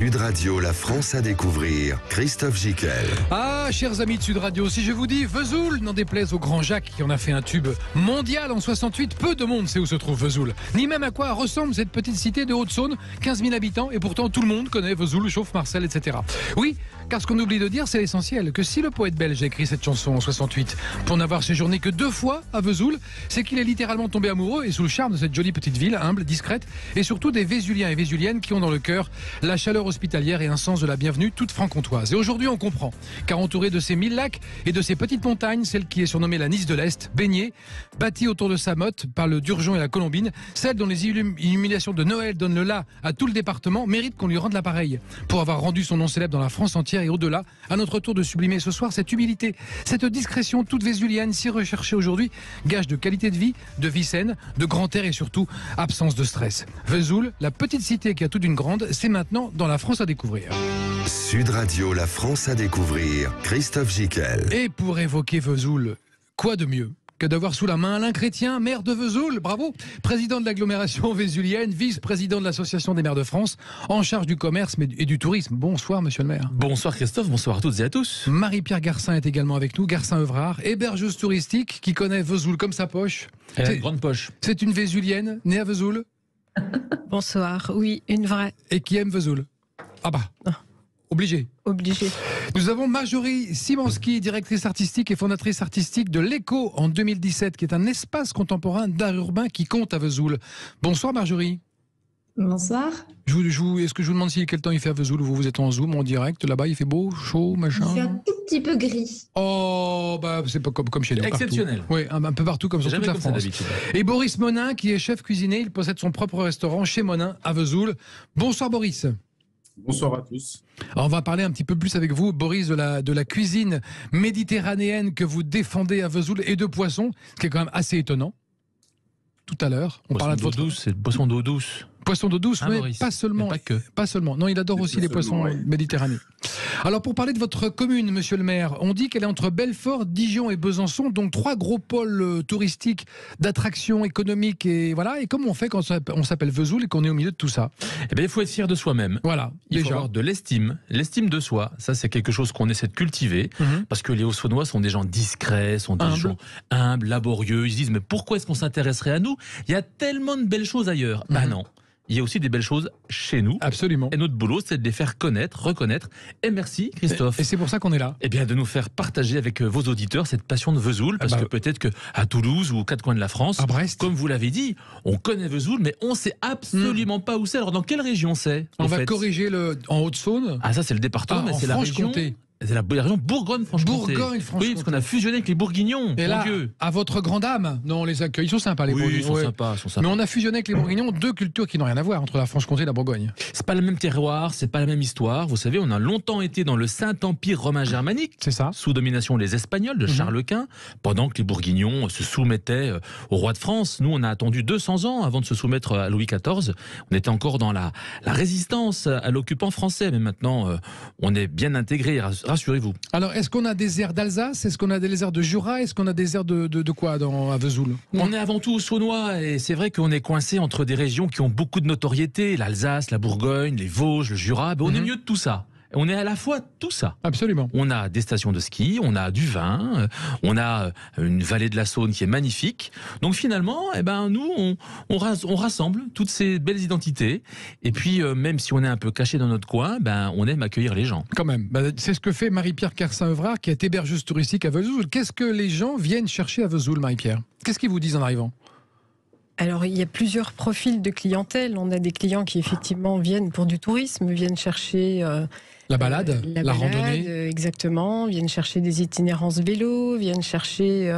Sud Radio, la France à découvrir. Christophe Gicquel. Ah, chers amis de Sud Radio, si je vous dis Vesoul, n'en déplaise au grand Jacques qui en a fait un tube mondial en 68, peu de monde sait où se trouve Vesoul. Ni même à quoi ressemble cette petite cité de Haute-Saône, 15 000 habitants, et pourtant tout le monde connaît Vesoul, Chauffe-Marcel, etc. Oui, car ce qu'on oublie de dire, c'est l'essentiel, que si le poète belge a écrit cette chanson en 68, pour n'avoir séjourné que 2 fois à Vesoul, c'est qu'il est littéralement tombé amoureux et sous le charme de cette jolie petite ville, humble, discrète, et surtout des Vésuliens et Vésuliennes qui ont dans le cœur la chaleur hospitalière et un sens de la bienvenue toute franc-comtoise. Et aujourd'hui, on comprend, car entouré de ces 1000 lacs et de ces petites montagnes, celle qui est surnommée la Nice de l'Est, baignée, bâtie autour de sa motte par le Durgeon et la Colombine, celle dont les illuminations de Noël donnent le là à tout le département, mérite qu'on lui rende l'appareil. Pour avoir rendu son nom célèbre dans la France entière et au-delà, à notre tour de sublimer ce soir cette humilité, cette discrétion toute vésulienne si recherchée aujourd'hui, gage de qualité de vie saine, de grand air et surtout absence de stress. Vesoul, la petite cité qui a tout d'une grande, c'est maintenant dans la France à découvrir. Sud Radio, la France à découvrir. Christophe Gicquel. Et pour évoquer Vesoul, quoi de mieux que d'avoir sous la main Alain Chrétien, maire de Vesoul, bravo, président de l'agglomération vésulienne, vice-président de l'Association des maires de France, en charge du commerce et du tourisme. Bonsoir, monsieur le maire. Bonsoir Christophe, bonsoir à toutes et à tous. Marie-Pierre Garcin est également avec nous, Garcin-Evrard, hébergeuse touristique qui connaît Vesoul comme sa poche. Elle a une grande poche. C'est une vésulienne, née à Vesoul. Bonsoir, oui, une vraie. Et qui aime Vesoul. Ah bah, obligé. Obligé. Nous avons Marjorie Simanski, directrice artistique et fondatrice artistique de l'Écho en 2017, qui est un espace contemporain d'art urbain qui compte à Vesoul. Bonsoir Marjorie. Bonsoir. Est-ce que je vous demande quel temps il fait à Vesoul? Vous êtes en Zoom, en direct, là-bas il fait beau, chaud, machin? Il fait un tout petit peu gris. Oh, bah c'est pas comme chez nous. Exceptionnel. Oui, un peu partout comme sur toute la France. Et Boris Monin, qui est chef cuisinier, il possède son propre restaurant chez Monin à Vesoul. Bonsoir Boris. Bonsoir à tous. Alors on va parler un petit peu plus avec vous, Boris, de la cuisine méditerranéenne que vous défendez à Vesoul et de poissons, ce qui est quand même assez étonnant. Tout à l'heure, on parlait de votre douce, c'est le poisson d'eau douce. Poisson d'eau douce, mais Maurice. pas seulement. Mais pas seulement. Non, il adore aussi les poissons méditerranéens. Alors, pour parler de votre commune, monsieur le maire, on dit qu'elle est entre Belfort, Dijon et Besançon, donc 3 gros pôles touristiques, d'attractions économiques et voilà. Et comment on fait quand on s'appelle Vesoul et qu'on est au milieu de tout ça? Eh bien, il faut être fier de soi-même. Voilà. Il faut avoir de l'estime de soi. Ça, c'est quelque chose qu'on essaie de cultiver parce que les Hauts-Saunois sont des gens discrets, sont des gens humbles, laborieux. Ils se disent, mais pourquoi est-ce qu'on s'intéresserait à nous? Il y a tellement de belles choses ailleurs. Bah non. Il y a aussi des belles choses chez nous. Absolument. Et notre boulot, c'est de les faire connaître, reconnaître. Et merci, Christophe. Et c'est pour ça qu'on est là. Eh bien, de nous faire partager avec vos auditeurs cette passion de Vesoul. Parce que peut-être qu'à Toulouse ou aux 4 coins de la France, à Brest, comme vous l'avez dit, on connaît Vesoul, mais on ne sait absolument pas où c'est. Alors, dans quelle région c'est? On va corriger en Haute-Saône. Ah, ça, c'est le département, mais c'est la région. C'est la région Bourgogne-Franche-Comté. Bourgogne-Franche-Comté. Oui, parce qu'on a fusionné avec les Bourguignons. Et là, à votre grande âme, non, on les accueille, ils sont sympas les Bourguignons. Ils sont sympas. Mais on a fusionné avec les Bourguignons 2 cultures qui n'ont rien à voir entre la Franche-Comté et la Bourgogne. C'est pas le même terroir, c'est pas la même histoire. Vous savez, on a longtemps été dans le Saint-Empire romain germanique, c'est ça, sous domination des Espagnols de Charles Quint, pendant que les Bourguignons se soumettaient au roi de France. Nous, on a attendu 200 ans avant de se soumettre à Louis XIV. On était encore dans la résistance à l'occupant français, mais maintenant, on est bien intégré, rassurez-vous. Alors, est-ce qu'on a des airs d'Alsace? Est-ce qu'on a des airs de Jura? Est-ce qu'on a des airs de quoi à Vesoul? On est avant tout saunois et c'est vrai qu'on est coincé entre des régions qui ont beaucoup de notoriété, l'Alsace, la Bourgogne, les Vosges, le Jura. On est mieux de tout ça. On est à la fois tout ça. Absolument. On a des stations de ski, on a du vin, on a une vallée de la Saône qui est magnifique. Donc finalement, nous, on rassemble toutes ces belles identités. Et puis, même si on est un peu caché dans notre coin, on aime accueillir les gens. Quand même. C'est ce que fait Marie-Pierre Garcin-Evrard, qui est hébergeuse touristique à Vesoul. Qu'est-ce que les gens viennent chercher à Vesoul, Marie-Pierre? Qu'est-ce qu'ils vous disent en arrivant? Alors, il y a plusieurs profils de clientèle. On a des clients qui, effectivement, viennent pour du tourisme, viennent chercher... la balade, la randonnée. Exactement, viennent chercher des itinérances vélo, viennent chercher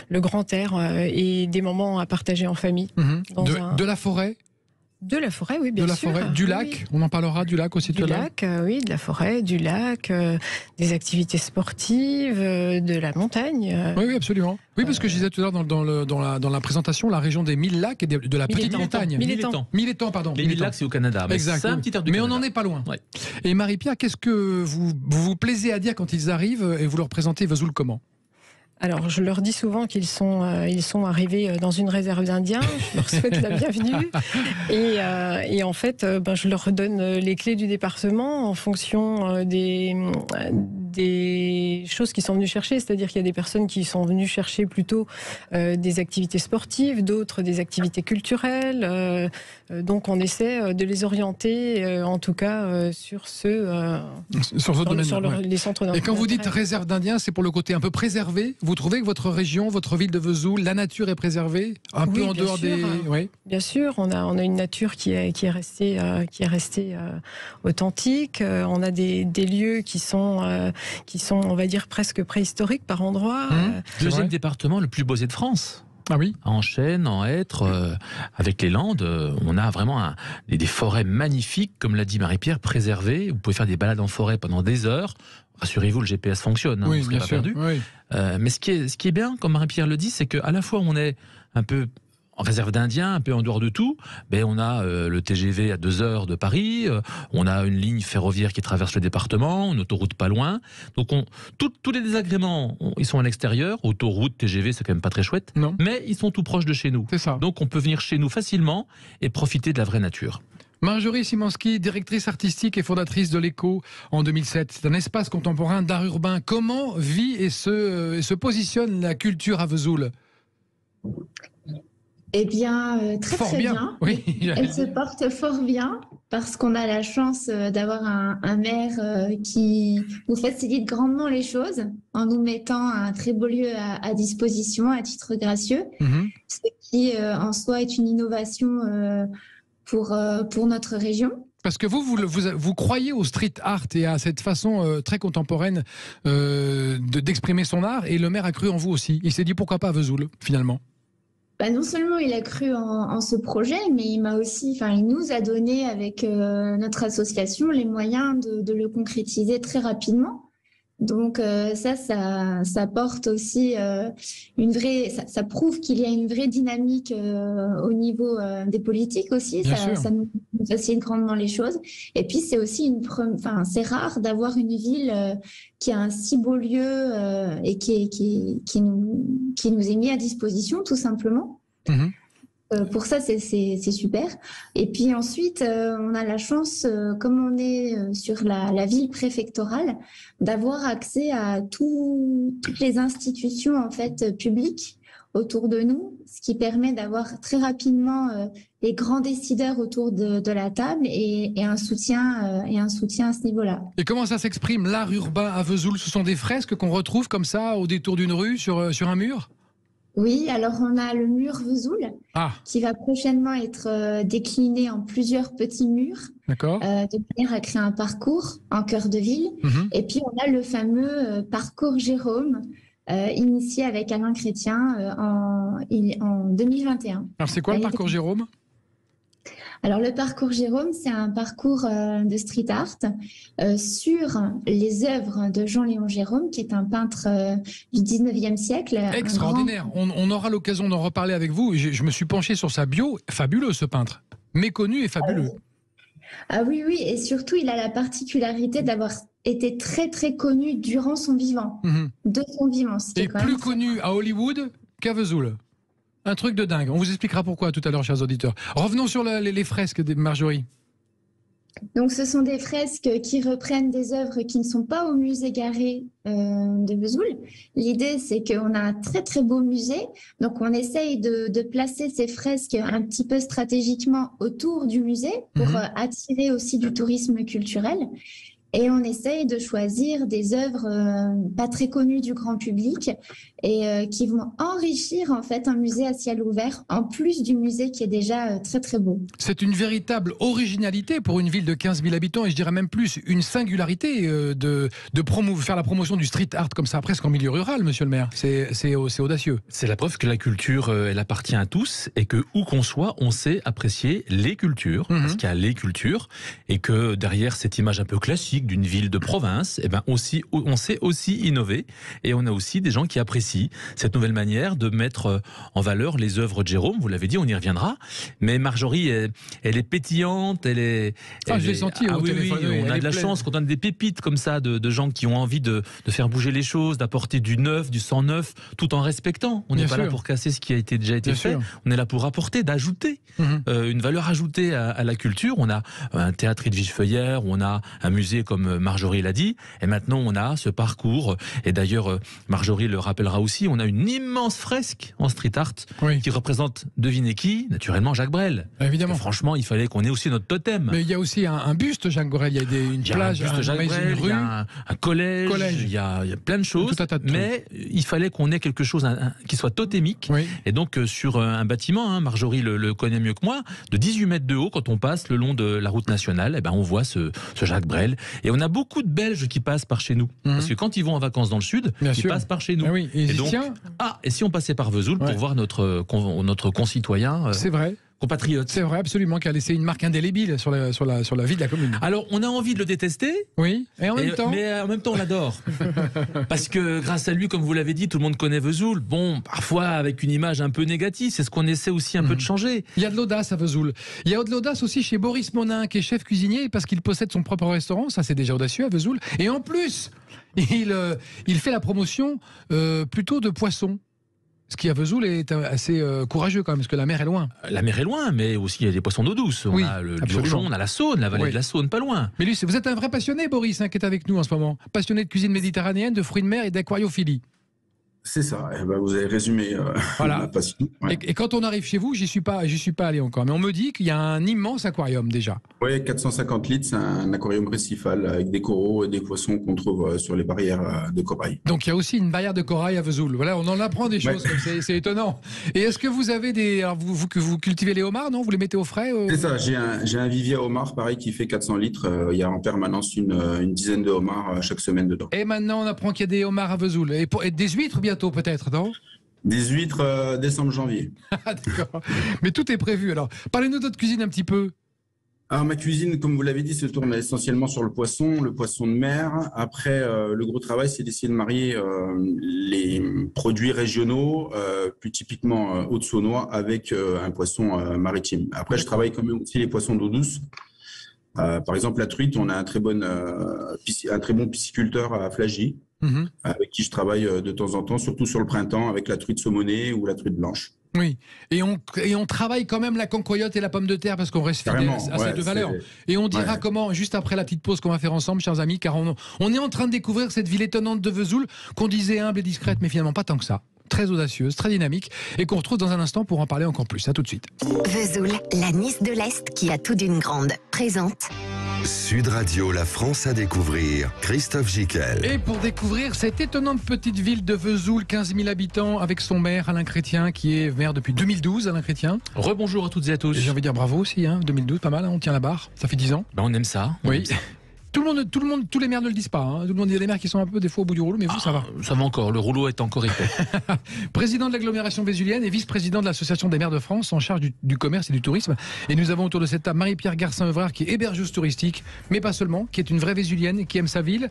le grand air et des moments à partager en famille. De la forêt? De la forêt, oui, bien sûr. De la forêt, du lac, oui. On en parlera du lac aussi tout à l'heure. Du lac, oui, de la forêt, du lac, des activités sportives, de la montagne. Oui, absolument. Oui, parce que je disais tout à l'heure dans la présentation, la région des 1000 lacs et de la petite montagne. 1000 étangs, pardon. Les 1000 lacs, c'est au Canada. Exact. C'est un petit air du Mais Canada. on n'en est pas loin. Ouais. Et Marie-Pierre, qu'est-ce que vous plaisez à dire quand ils arrivent et vous leur présentez Vesoul comment? Alors, je leur dis souvent qu'ils sont arrivés dans une réserve d'Indiens. Je leur souhaite la bienvenue. Et en fait, je leur donne les clés du département en fonction des choses qu'ils sont venus chercher. C'est-à-dire qu'il y a des personnes qui sont venues chercher plutôt des activités sportives, d'autres des activités culturelles. Donc, on essaie de les orienter, en tout cas, sur les centres d'intérêt. Et quand vous dites réserve d'Indiens, c'est pour le côté un peu préservé. Vous trouvez que votre région, votre ville de Vesoul, la nature est préservée peu en dehors des... Oui. Bien sûr, on a une nature qui est restée authentique. On a des lieux qui sont, on va dire, presque préhistoriques par endroits. Deuxième département le plus boisé de France. Ah oui. En Chêne, en Hêtre, avec les Landes, on a vraiment des forêts magnifiques, comme l'a dit Marie-Pierre, préservées. Vous pouvez faire des balades en forêt pendant des heures. Rassurez-vous, le GPS fonctionne, oui, vous ne serez pas perdu. Oui. Mais ce qui est bien, comme Marie-Pierre le dit, c'est qu'à la fois on est un peu en réserve d'Indiens, un peu en dehors de tout, mais on a le TGV à 2 heures de Paris, on a une ligne ferroviaire qui traverse le département, une autoroute pas loin. Donc tous les désagréments, ils sont à l'extérieur. Autoroute, TGV, c'est quand même pas très chouette, non. Mais ils sont tout proches de chez nous. C'est ça. Donc on peut venir chez nous facilement et profiter de la vraie nature. Marjorie Simanski, directrice artistique et fondatrice de l'Écho en 2007. C'est un espace contemporain d'art urbain. Comment vit et se positionne la culture à Vesoul ? Eh bien, très bien. Oui. Elle se porte fort bien parce qu'on a la chance d'avoir un maire qui nous facilite grandement les choses en nous mettant un très beau lieu à disposition à titre gracieux, ce qui en soi est une innovation pour notre région. Parce que vous croyez au street art et à cette façon très contemporaine d'exprimer son art, et le maire a cru en vous aussi. Il s'est dit pourquoi pas à Vesoul, finalement. Non seulement il a cru en ce projet, mais il nous a donné avec notre association les moyens de le concrétiser très rapidement. Donc ça porte aussi ça prouve qu'il y a une vraie dynamique au niveau des politiques aussi. Ça nous facilite grandement les choses. Et puis c'est aussi c'est rare d'avoir une ville qui a un si beau lieu et qui nous est mis à disposition tout simplement. Pour ça, c'est super. Et puis ensuite, on a la chance, comme on est sur la ville préfectorale, d'avoir accès à toutes les institutions en fait publiques autour de nous, ce qui permet d'avoir très rapidement les grands décideurs autour de la table et un soutien à ce niveau-là. Et comment ça s'exprime, l'art urbain à Vesoul? Ce sont des fresques qu'on retrouve comme ça au détour d'une rue sur un mur? Oui, alors on a le mur Vesoul qui va prochainement être décliné en plusieurs petits murs, de manière à créer un parcours en cœur de ville. Et puis on a le fameux parcours Jérôme, initié avec Alain Chrétien en 2021. Alors c'est quoi le parcours Jérôme ? Alors le parcours Jérôme, c'est un parcours de street art sur les œuvres de Jean-Léon Jérôme, qui est un peintre du 19e siècle. Extraordinaire. On aura l'occasion d'en reparler avec vous. Je me suis penché sur sa bio. Fabuleux ce peintre. Méconnu et fabuleux. Ah oui, et surtout il a la particularité d'avoir été très très connu durant son vivant. De son vivant. Et plus connu à Hollywood qu'à Vesoul. Un truc de dingue. On vous expliquera pourquoi tout à l'heure, chers auditeurs. Revenons sur les fresques de Marjorie. Donc, ce sont des fresques qui reprennent des œuvres qui ne sont pas au musée Garé de Vesoul. L'idée, c'est qu'on a un très, très beau musée. Donc, on essaye de placer ces fresques un petit peu stratégiquement autour du musée pour attirer aussi du tourisme culturel. Et on essaye de choisir des œuvres pas très connues du grand public et qui vont enrichir en fait un musée à ciel ouvert, en plus du musée qui est déjà très très beau. C'est une véritable originalité pour une ville de 15 000 habitants, et je dirais même plus, une singularité de faire la promotion du street art comme ça, presque en milieu rural, monsieur le maire. C'est audacieux. C'est la preuve que la culture, elle appartient à tous, et que où qu'on soit, on sait apprécier les cultures, parce qu'il y a les cultures, et que derrière cette image un peu classique logique d'une ville de province, on sait aussi innover et on a aussi des gens qui apprécient cette nouvelle manière de mettre en valeur les œuvres de Jérôme. Vous l'avez dit, on y reviendra. Mais Marjorie, elle est pétillante, je l'ai senti au téléphone. Oui, on a de la chance quand on a des pépites comme ça de gens qui ont envie de faire bouger les choses, d'apporter du neuf, du sang neuf, tout en respectant. On n'est pas là pour casser ce qui a déjà été fait. On est là pour apporter, d'ajouter une valeur ajoutée à la culture. On a un théâtre Edwige Feuillère, on a un musée comme Marjorie l'a dit, et maintenant on a ce parcours. Et d'ailleurs, Marjorie le rappellera aussi, on a une immense fresque en street art qui représente, devinez qui, naturellement Jacques Brel. Évidemment. Et franchement, il fallait qu'on ait aussi notre totem. Mais il y a aussi un buste Jacques Brel, il y a une plage, un buste Jacques Brel, il y a un collège, il y a plein de choses. Mais il fallait qu'on ait quelque chose qui soit totémique. Et donc sur un bâtiment, Marjorie le connaît mieux que moi, de 18 mètres de haut, quand on passe le long de la route nationale, on voit ce Jacques Brel. Et on a beaucoup de Belges qui passent par chez nous. Parce que quand ils vont en vacances dans le sud, ils passent par chez nous. Et donc, et si on passait par Vesoul pour voir notre concitoyen c'est vrai. compatriote. C'est vrai, absolument, qui a laissé une marque indélébile sur la vie de la commune. Alors, on a envie de le détester. Oui, mais en même temps, on l'adore. Parce que grâce à lui, comme vous l'avez dit, tout le monde connaît Vesoul. Bon, parfois avec une image un peu négative, c'est ce qu'on essaie aussi un peu de changer. Il y a de l'audace à Vesoul. Il y a de l'audace aussi chez Boris Monin, qui est chef cuisinier, parce qu'il possède son propre restaurant. Ça, c'est déjà audacieux à Vesoul. Et en plus, il fait la promotion plutôt de poissons. Ce qui à Vesoul est assez courageux quand même, parce que la mer est loin. La mer est loin, mais aussi il y a des poissons d'eau douce. On a le Bourgeon, on a la Saône, la vallée de la Saône, pas loin. Mais lui, vous êtes un vrai passionné, Boris, qui est avec nous en ce moment. Passionné de cuisine méditerranéenne, de fruits de mer et d'aquariophilie. C'est ça, vous avez résumé ma passion. Et quand on arrive chez vous, j'y suis pas allé encore, mais on me dit qu'il y a un immense aquarium déjà. Oui, 450 litres, c'est un aquarium récifal avec des coraux et des poissons qu'on trouve sur les barrières de corail. Donc il y a aussi une barrière de corail à Vesoul. Voilà, on en apprend des choses, c'est étonnant. Et est-ce que vous avez alors vous cultivez les homards, non? Vous les mettez au frais C'est ça, j'ai un vivier à homards, pareil, qui fait 400 litres. Il y a en permanence une dizaine de homards chaque semaine dedans. Et maintenant, on apprend qu'il y a des homards à Vesoul. Et des huîtres bientôt peut-être, non? Des huîtres décembre-janvier. D'accord. Mais tout est prévu. Alors, parlez-nous de votre cuisine un petit peu. Alors, ma cuisine, comme vous l'avez dit, se tourne essentiellement sur le poisson de mer. Après, le gros travail, c'est d'essayer de marier les produits régionaux, plus typiquement haute-saunois, avec un poisson maritime. Après, je travaille quand même aussi les poissons d'eau douce. Par exemple, la truite, on a un très bon pisciculteur à Flagy, avec qui je travaille de temps en temps, surtout sur le printemps, avec la truite saumonée ou la truite blanche. Oui, et on travaille quand même la cancoyote et la pomme de terre parce qu'on reste fidèle à ces deux valeurs. Et on dira comment, juste après la petite pause qu'on va faire ensemble, chers amis, car on est en train de découvrir cette ville étonnante de Vesoul, qu'on disait humble et discrète, mais finalement pas tant que ça. Très audacieuse, très dynamique, et qu'on retrouve dans un instant pour en parler encore plus. À tout de suite. Vesoul, la Nice de l'Est qui a tout d'une grande, présente. Sud Radio, la France à découvrir, Christophe Gicquel. Et pour découvrir cette étonnante petite ville de Vesoul, 15 000 habitants, avec son maire Alain Chrétien, qui est maire depuis 2012, Alain Chrétien. Rebonjour à toutes et à tous. J'ai envie de dire bravo aussi, 2012, pas mal, on tient la barre, ça fait 10 ans. On aime ça. Oui. Tout le monde, tous les maires ne le disent pas. Tout le monde, il y a des maires qui sont un peu des fois au bout du rouleau, mais vous, ça va. Ça va encore, le rouleau est encore épais. Président de l'agglomération vésulienne et vice-président de l'association des maires de France en charge du commerce et du tourisme. Et nous avons autour de cette table Marie-Pierre Garcin-Evrard, qui est hébergeuse touristique, mais pas seulement, qui est une vraie vésulienne, qui aime sa ville.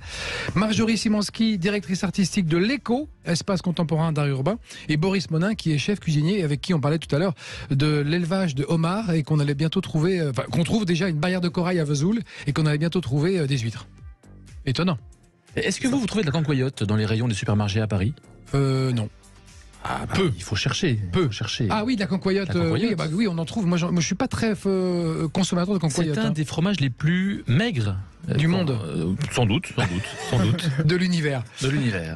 Marjorie Simanski, directrice artistique de l'ECO, espace contemporain d'art urbain. Et Boris Monin, qui est chef cuisinier, avec qui on parlait tout à l'heure de l'élevage de homards et qu'on allait bientôt trouver, qu'on trouve déjà une barrière de corail à Vesoul et qu'on allait bientôt trouver des huîtres. Étonnant. Est-ce que vous trouvez de la cancoyote dans les rayons des supermarchés à Paris? Non. Peu. Il faut chercher. Ah oui, de la cancoyote. Oui, on en trouve. Moi, je suis pas très consommateur de cancoyote. C'est un des fromages les plus maigres du monde. Sans doute. De l'univers.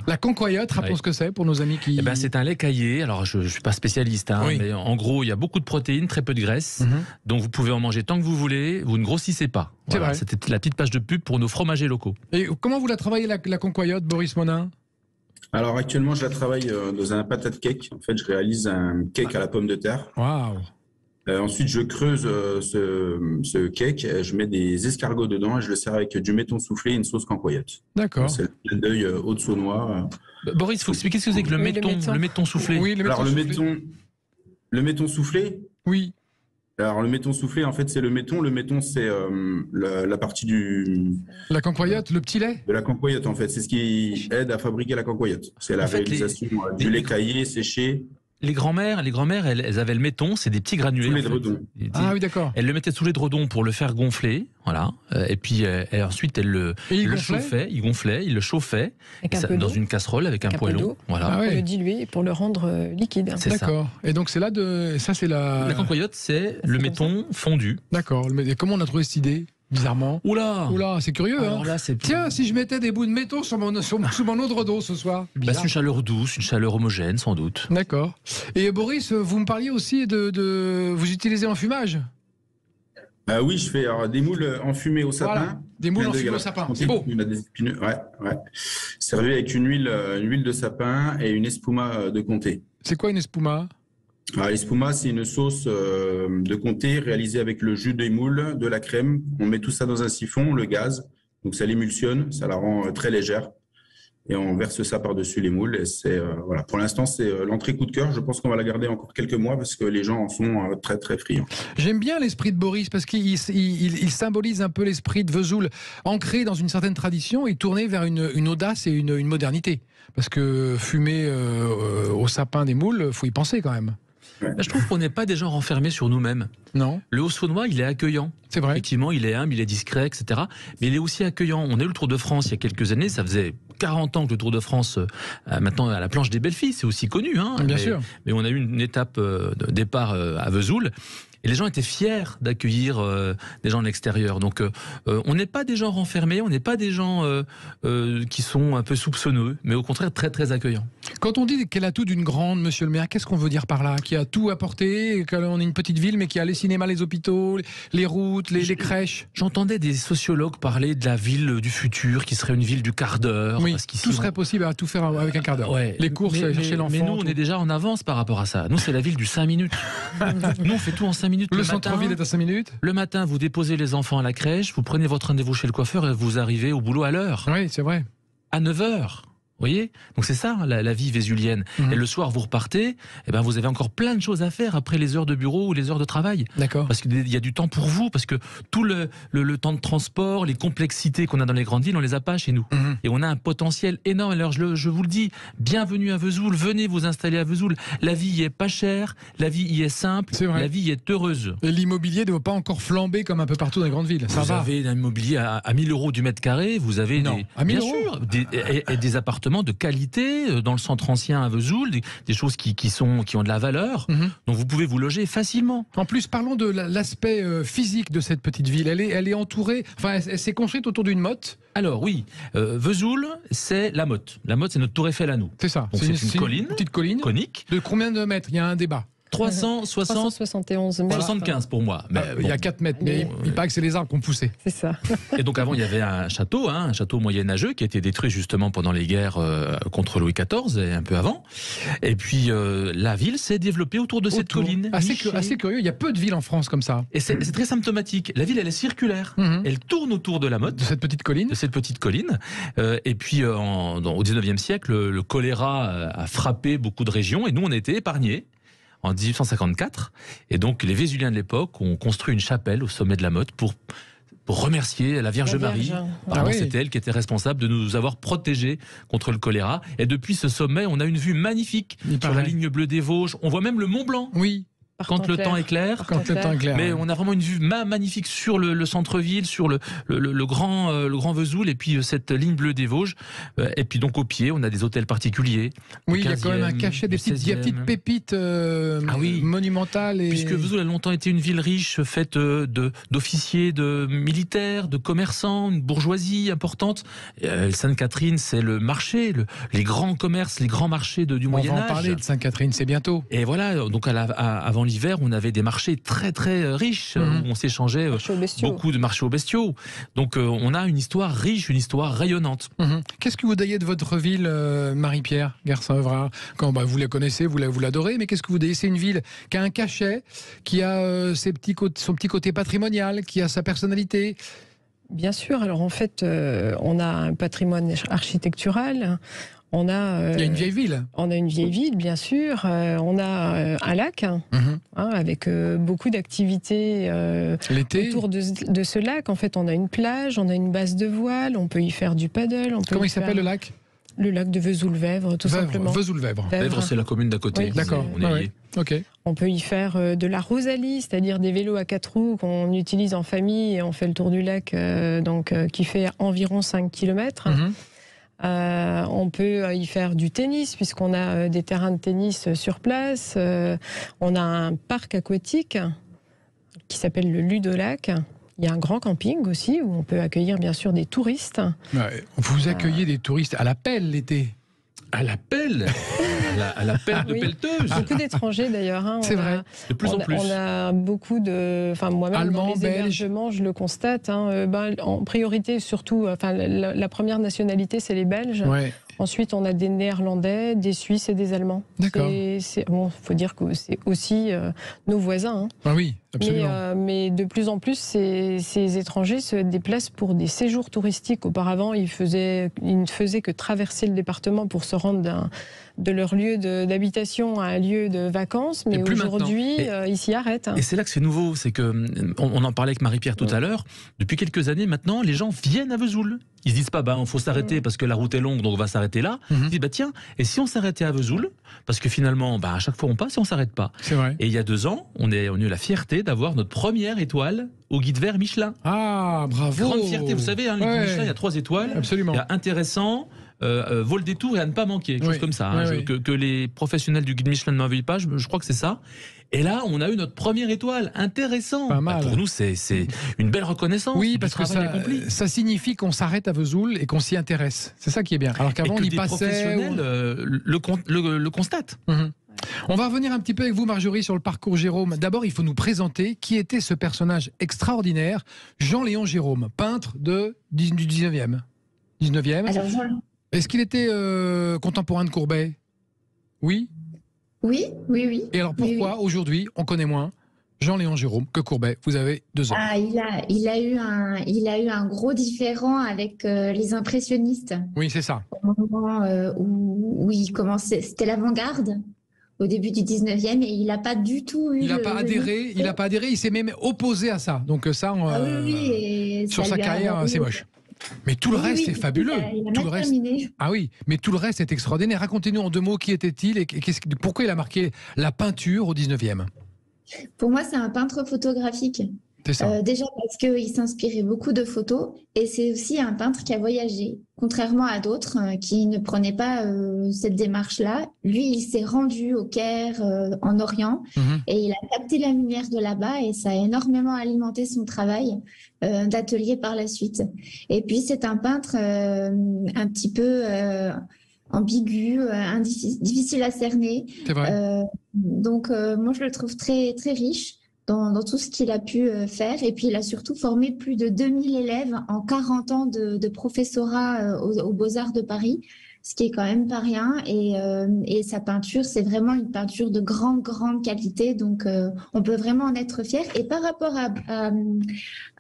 La cancoyote, rappelons ce que c'est pour nos amis qui... c'est un lait caillé. Alors, je suis pas spécialiste, mais en gros, il y a beaucoup de protéines, très peu de graisse. Donc, vous pouvez en manger tant que vous voulez. Vous ne grossissez pas. Voilà, c'était la petite page de pub pour nos fromagers locaux. Et comment vous la travaillez, la cancoyote, Boris Monin? Alors actuellement, je la travaille dans un patate cake. En fait, je réalise un cake à la pomme de terre. Waouh. Ensuite, je creuse ce cake, je mets des escargots dedans et je le sers avec du méton soufflé et une sauce cancoyote. D'accord. C'est le deuil haute-saunois. Boris, il faut expliquer ce que c'est que le méton soufflé. Oui, le méton soufflé. Oui. Alors, le méton soufflé, en fait, c'est le méton. Le méton, c'est la partie La cancoyote, le petit lait? de la cancoyote, en fait. C'est ce qui aide à fabriquer la cancoyote. C'est la En fait, réalisation du lait caillé, séché. Les grand-mères, elles avaient le méton, c'est des petits granulés. Sous les en fait. dredons. Ah oui, d'accord. Elles le mettaient sous les dredons pour le faire gonfler, voilà. Et puis ensuite elles le chauffaient, ils le chauffaient Avec un peu dans d'eau. une casserole avec un Avec un peu poêlon, d'eau. voilà. Ah Pour ouais. le diluer et pour le rendre liquide. C'est ça. D'accord. Et donc c'est là ça c'est La cancoyote, c'est le comme méton fondu. D'accord. Et comment on a trouvé cette idée? Bizarrement. Oula. Oula, c'est curieux, hein. Alors là, c'est Tiens, si je mettais des bouts de métaux sous mon eau d'eau ce soir. bah, c'est une chaleur douce, une chaleur homogène, sans doute. D'accord. Et Boris, vous me parliez aussi de vous utilisez en fumage? Oui, je fais des moules enfumés au sapin. Voilà, des moules Plein de enfumés au graines. sapin, c'est beau. On a des épineux, ouais. Servi avec une huile de sapin et une espuma de comté. C'est quoi une espuma? Alors, l'espuma, c'est une sauce de comté réalisée avec le jus des moules, de la crème. On met tout ça dans un siphon, on le gaz, donc ça l'émulsionne, ça la rend très légère. Et on verse ça par-dessus les moules. Et c'est voilà. Pour l'instant, c'est l'entrée coup de cœur. Je pense qu'on va la garder encore quelques mois parce que les gens en sont très très friands. J'aime bien l'esprit de Boris parce qu'il symbolise un peu l'esprit de Vesoul, ancré dans une certaine tradition et tourné vers une audace et une modernité. Parce que fumer au sapin des moules, faut y penser quand même. Je trouve qu'on n'est pas des gens renfermés sur nous-mêmes. Non, Le Haut-Saônois, il est accueillant. c'est vrai. Effectivement, il est humble, il est discret, etc. Mais il est aussi accueillant. On a eu le Tour de France il y a quelques années. Ça faisait 40 ans que le Tour de France, maintenant à la planche des belles filles, c'est aussi connu. Hein, Bien sûr. Mais on a eu une étape de départ à Vesoul. Et les gens étaient fiers d'accueillir des gens de l'extérieur. Donc, on n'est pas des gens renfermés, on n'est pas des gens qui sont un peu soupçonneux, mais au contraire très très accueillants. Quand on dit qu'elle a tout d'une grande, monsieur le maire, qu'est-ce qu'on veut dire par là? Qui a tout apporté, qu'on est une petite ville, mais qui a les cinémas, les hôpitaux, les routes, les crèches. J'entendais des sociologues parler de la ville du futur, qui serait une ville du quart d'heure. Oui, parce qu'ici, tout serait possible à tout faire avec un quart d'heure. Ouais. Les courses, mais, chercher l'enfant. Mais nous, on est déjà en avance par rapport à ça. Nous, c'est la ville du 5 minutes. Nous, on fait tout en 5 minutes. Le centre-ville est à 5 minutes. Le matin, vous déposez les enfants à la crèche, vous prenez votre rendez-vous chez le coiffeur et vous arrivez au boulot à l'heure, Oui, c'est vrai. à 9h. Vous voyez? Donc c'est ça la vie vésulienne. Mhm. Et le soir, vous repartez, et ben vous avez encore plein de choses à faire après les heures de bureau ou les heures de travail. D'accord. Parce qu'il y a du temps pour vous, parce que tout le temps de transport, les complexités qu'on a dans les grandes villes, on les a pas chez nous. Mhm. Et on a un potentiel énorme. Alors je vous le dis, bienvenue à Vesoul, venez vous installer à Vesoul. La vie y est pas chère, la vie y est simple, C'est vrai. la vie y est heureuse. Et l'immobilier ne doit pas encore flamber comme un peu partout dans les grandes villes. Ça Vous va. avez un immobilier à 1 000 € du mètre carré, vous avez Non, à 1 000 bien sûr, et des appartements de qualité dans le centre ancien à Vesoul, des choses qui ont de la valeur, Mhm. donc vous pouvez vous loger facilement. En plus, parlons de l'aspect physique de cette petite ville. Elle est entourée, enfin, elle s'est construite autour d'une motte. Alors oui, Vesoul, c'est la motte. La motte, c'est notre tour Eiffel à nous. C'est ça. Donc c'est une colline petite colline. conique, De combien de mètres? Il y a un débat. 371 371 mètres. 75 pour moi. Mais Il y a bon. 4 mètres, mais Bon, il paraît que c'est les arbres qui ont poussé. C'est ça. Et donc avant, il y avait un château moyenâgeux qui a été détruit justement pendant les guerres contre Louis XIV et un peu avant. Et puis la ville s'est développée autour de cette Autour. colline. Assez nichée. curieux. Il y a peu de villes en France comme ça. Et c'est très symptomatique. La ville, elle est circulaire. Mhm. Elle tourne autour de la motte, De cette petite colline. de cette petite colline. Et puis au 19e siècle, le choléra a frappé beaucoup de régions et nous, on a été épargnés. En 1854, et donc les Vésuliens de l'époque ont construit une chapelle au sommet de la motte pour remercier la Vierge Marie. Apparemment, Ah oui. c'était elle qui était responsable de nous avoir protégés contre le choléra. Et depuis ce sommet, on a une vue magnifique Il sur la paraît. ligne bleue des Vosges. On voit même le Mont Blanc Oui, quand le temps est clair. quand le temps est clair. Mais on a vraiment une vue magnifique sur le centre-ville, sur le grand Vesoul, et puis cette ligne bleue des Vosges. Et puis donc au pied, on a des hôtels particuliers. Oui, du il y a quand même un 15e, cachet, du il y a 16e. petites pépites Ah oui. monumentales. Et... Puisque Vesoul a longtemps été une ville riche, faite d'officiers, de militaires, de commerçants, une bourgeoisie importante. Sainte-Catherine, c'est le marché, les grands commerces, les grands marchés du on Moyen-Âge. va en parler de Sainte-Catherine, c'est bientôt. Et voilà, donc avant l'hiver, on avait des marchés très très riches, Mhm. où on s'échangeait Marché aux bestiaux. beaucoup de marchés aux bestiaux. Donc on a une histoire riche, une histoire rayonnante. Mhm. Qu'est-ce que vous dayez de votre ville, Marie-Pierre Garcin-Evrard? Quand vous la connaissez, vous l'adorez, mais qu'est-ce que vous dayez? C'est une ville qui a un cachet, qui a son petit côté patrimonial, qui a sa personnalité. Bien sûr. Alors en fait, on a un patrimoine architectural. On a, il y a une vieille ville. On a une vieille ville, bien sûr. On a un lac avec beaucoup d'activités l'été autour de ce lac. En fait, on a une plage, on a une base de voile, on peut y faire du paddle. Comment il s'appelle le lac ? Le lac de Vesoul-Vèvre, tout simplement. Vesoul-Vèvre. Vèvre, c'est la commune d'à côté. Oui, d'accord. On est liés. Ok. On peut y faire de la rosalie, c'est-à-dire des vélos à 4 roues qu'on utilise en famille et on fait le tour du lac qui fait environ 5 km. On peut y faire du tennis puisqu'on a des terrains de tennis sur place. On a un parc aquatique qui s'appelle le Ludolac. Il y a un grand camping aussi où on peut accueillir bien sûr des touristes. Ouais, vous accueillez des touristes à la pelle l'été. À la pelle à la pelle de pelleteuse. Beaucoup d'étrangers d'ailleurs. C'est vrai. De plus en plus. On a beaucoup de... Enfin, moi-même, Allemands, dans les hébergements, je le constate. En priorité, surtout, la première nationalité, c'est les Belges. Ouais. Ensuite, on a des Néerlandais, des Suisses et des Allemands. D'accord. Bon, faut dire que c'est aussi nos voisins. Ah oui, absolument. Mais de plus en plus, ces étrangers se déplacent pour des séjours touristiques. Auparavant, ils ne faisaient que traverser le département pour se rendre de leur lieu d'habitation à un lieu de vacances. Mais aujourd'hui, ils s'y arrêtent. Et c'est là que c'est nouveau. C'est que, on en parlait avec Marie-Pierre tout à l'heure. Depuis quelques années maintenant, les gens viennent à Vesoul. Ils se disent pas, il faut s'arrêter parce que la route est longue, donc on va s'arrêter là. Ils disent, tiens, et si on s'arrêtait à Vesoul? Parce que finalement, à chaque fois on passe et on s'arrête pas. C'est vrai. Et il y a 2 ans, on a eu la fierté d'avoir notre première étoile au guide vert Michelin. Ah, bravo. Grande fierté, vous savez, le guide Michelin, il y a 3 étoiles. Absolument. Il y a intéressant, vol des tours et à ne pas manquer, quelque chose comme ça. Que les professionnels du guide Michelin ne m'envoient pas, je crois que c'est ça. Et là, on a eu notre première étoile. Intéressant. Pas mal. Pour nous, c'est une belle reconnaissance. Oui, parce que ça signifie qu'on s'arrête à Vesoul et qu'on s'y intéresse. C'est ça qui est bien. Alors qu'avant, on y passait. Les professionnels le constatent. On va revenir un petit peu avec vous, Marjorie, sur le parcours Jérôme. D'abord, il faut nous présenter qui était ce personnage extraordinaire, Jean-Léon Gérôme, peintre du 19e. Alors, Est-ce qu'il était contemporain de Courbet? Oui. Oui. Et alors pourquoi aujourd'hui on connaît moins Jean-Léon Gérôme que Courbet? Vous avez 2 ans. Il a eu un gros différend avec les impressionnistes. Oui, c'est ça. Au moment où il commençait, c'était l'avant-garde au début du 19e et il n'a pas du tout eu. Il n'a pas adhéré. Il s'est même opposé à ça. Donc ça, sur sa carrière, c'est moche. Mais tout le reste est fabuleux. Il a tout le reste. terminé. Ah oui, mais tout le reste est extraordinaire. Racontez-nous en 2 mots qui était-il et pourquoi il a marqué la peinture au 19e. Pour moi, c'est un peintre photographique. C'est ça. Déjà parce qu'il s'inspirait beaucoup de photos et c'est aussi un peintre qui a voyagé. Contrairement à d'autres qui ne prenaient pas cette démarche-là, lui, il s'est rendu au Caire, en Orient, et il a capté la lumière de là-bas et ça a énormément alimenté son travail d'atelier par la suite. Et puis, c'est un peintre un petit peu ambigu, difficile à cerner. C'est vrai. Donc, moi, je le trouve très, très riche dans tout ce qu'il a pu faire. Et puis, il a surtout formé plus de 2000 élèves en 40 ans de professorat aux Beaux-Arts de Paris, ce qui est quand même pas rien. Et sa peinture, c'est vraiment une peinture de grande, grande qualité. Donc, on peut vraiment en être fier. Et par rapport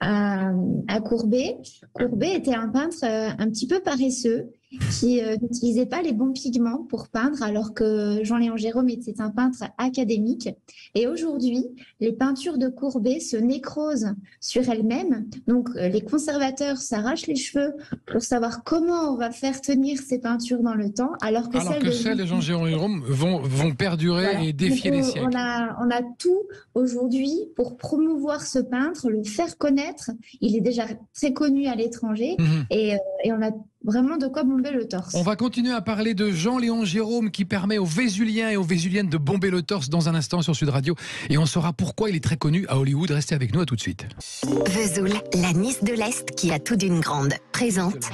à Courbet, Courbet était un peintre un petit peu paresseux, qui n'utilisait pas les bons pigments pour peindre, alors que Jean-Léon Gérôme était un peintre académique. Et aujourd'hui, les peintures de Courbet se nécrosent sur elles-mêmes. Donc, les conservateurs s'arrachent les cheveux pour savoir comment on va faire tenir ces peintures dans le temps, alors que celles de Jean-Léon Gérôme vont perdurer et défier les siècles. On a tout aujourd'hui pour promouvoir ce peintre, le faire connaître. Il est déjà très connu à l'étranger et on a vraiment de quoi bomber le torse. On va continuer à parler de Jean-Léon Gérôme qui permet aux Vésuliens et aux Vésuliennes de bomber le torse dans un instant sur Sud Radio. Et on saura pourquoi il est très connu à Hollywood. Restez avec nous, à tout de suite. Vesoul, la Nice de l'Est qui a tout d'une grande, présente.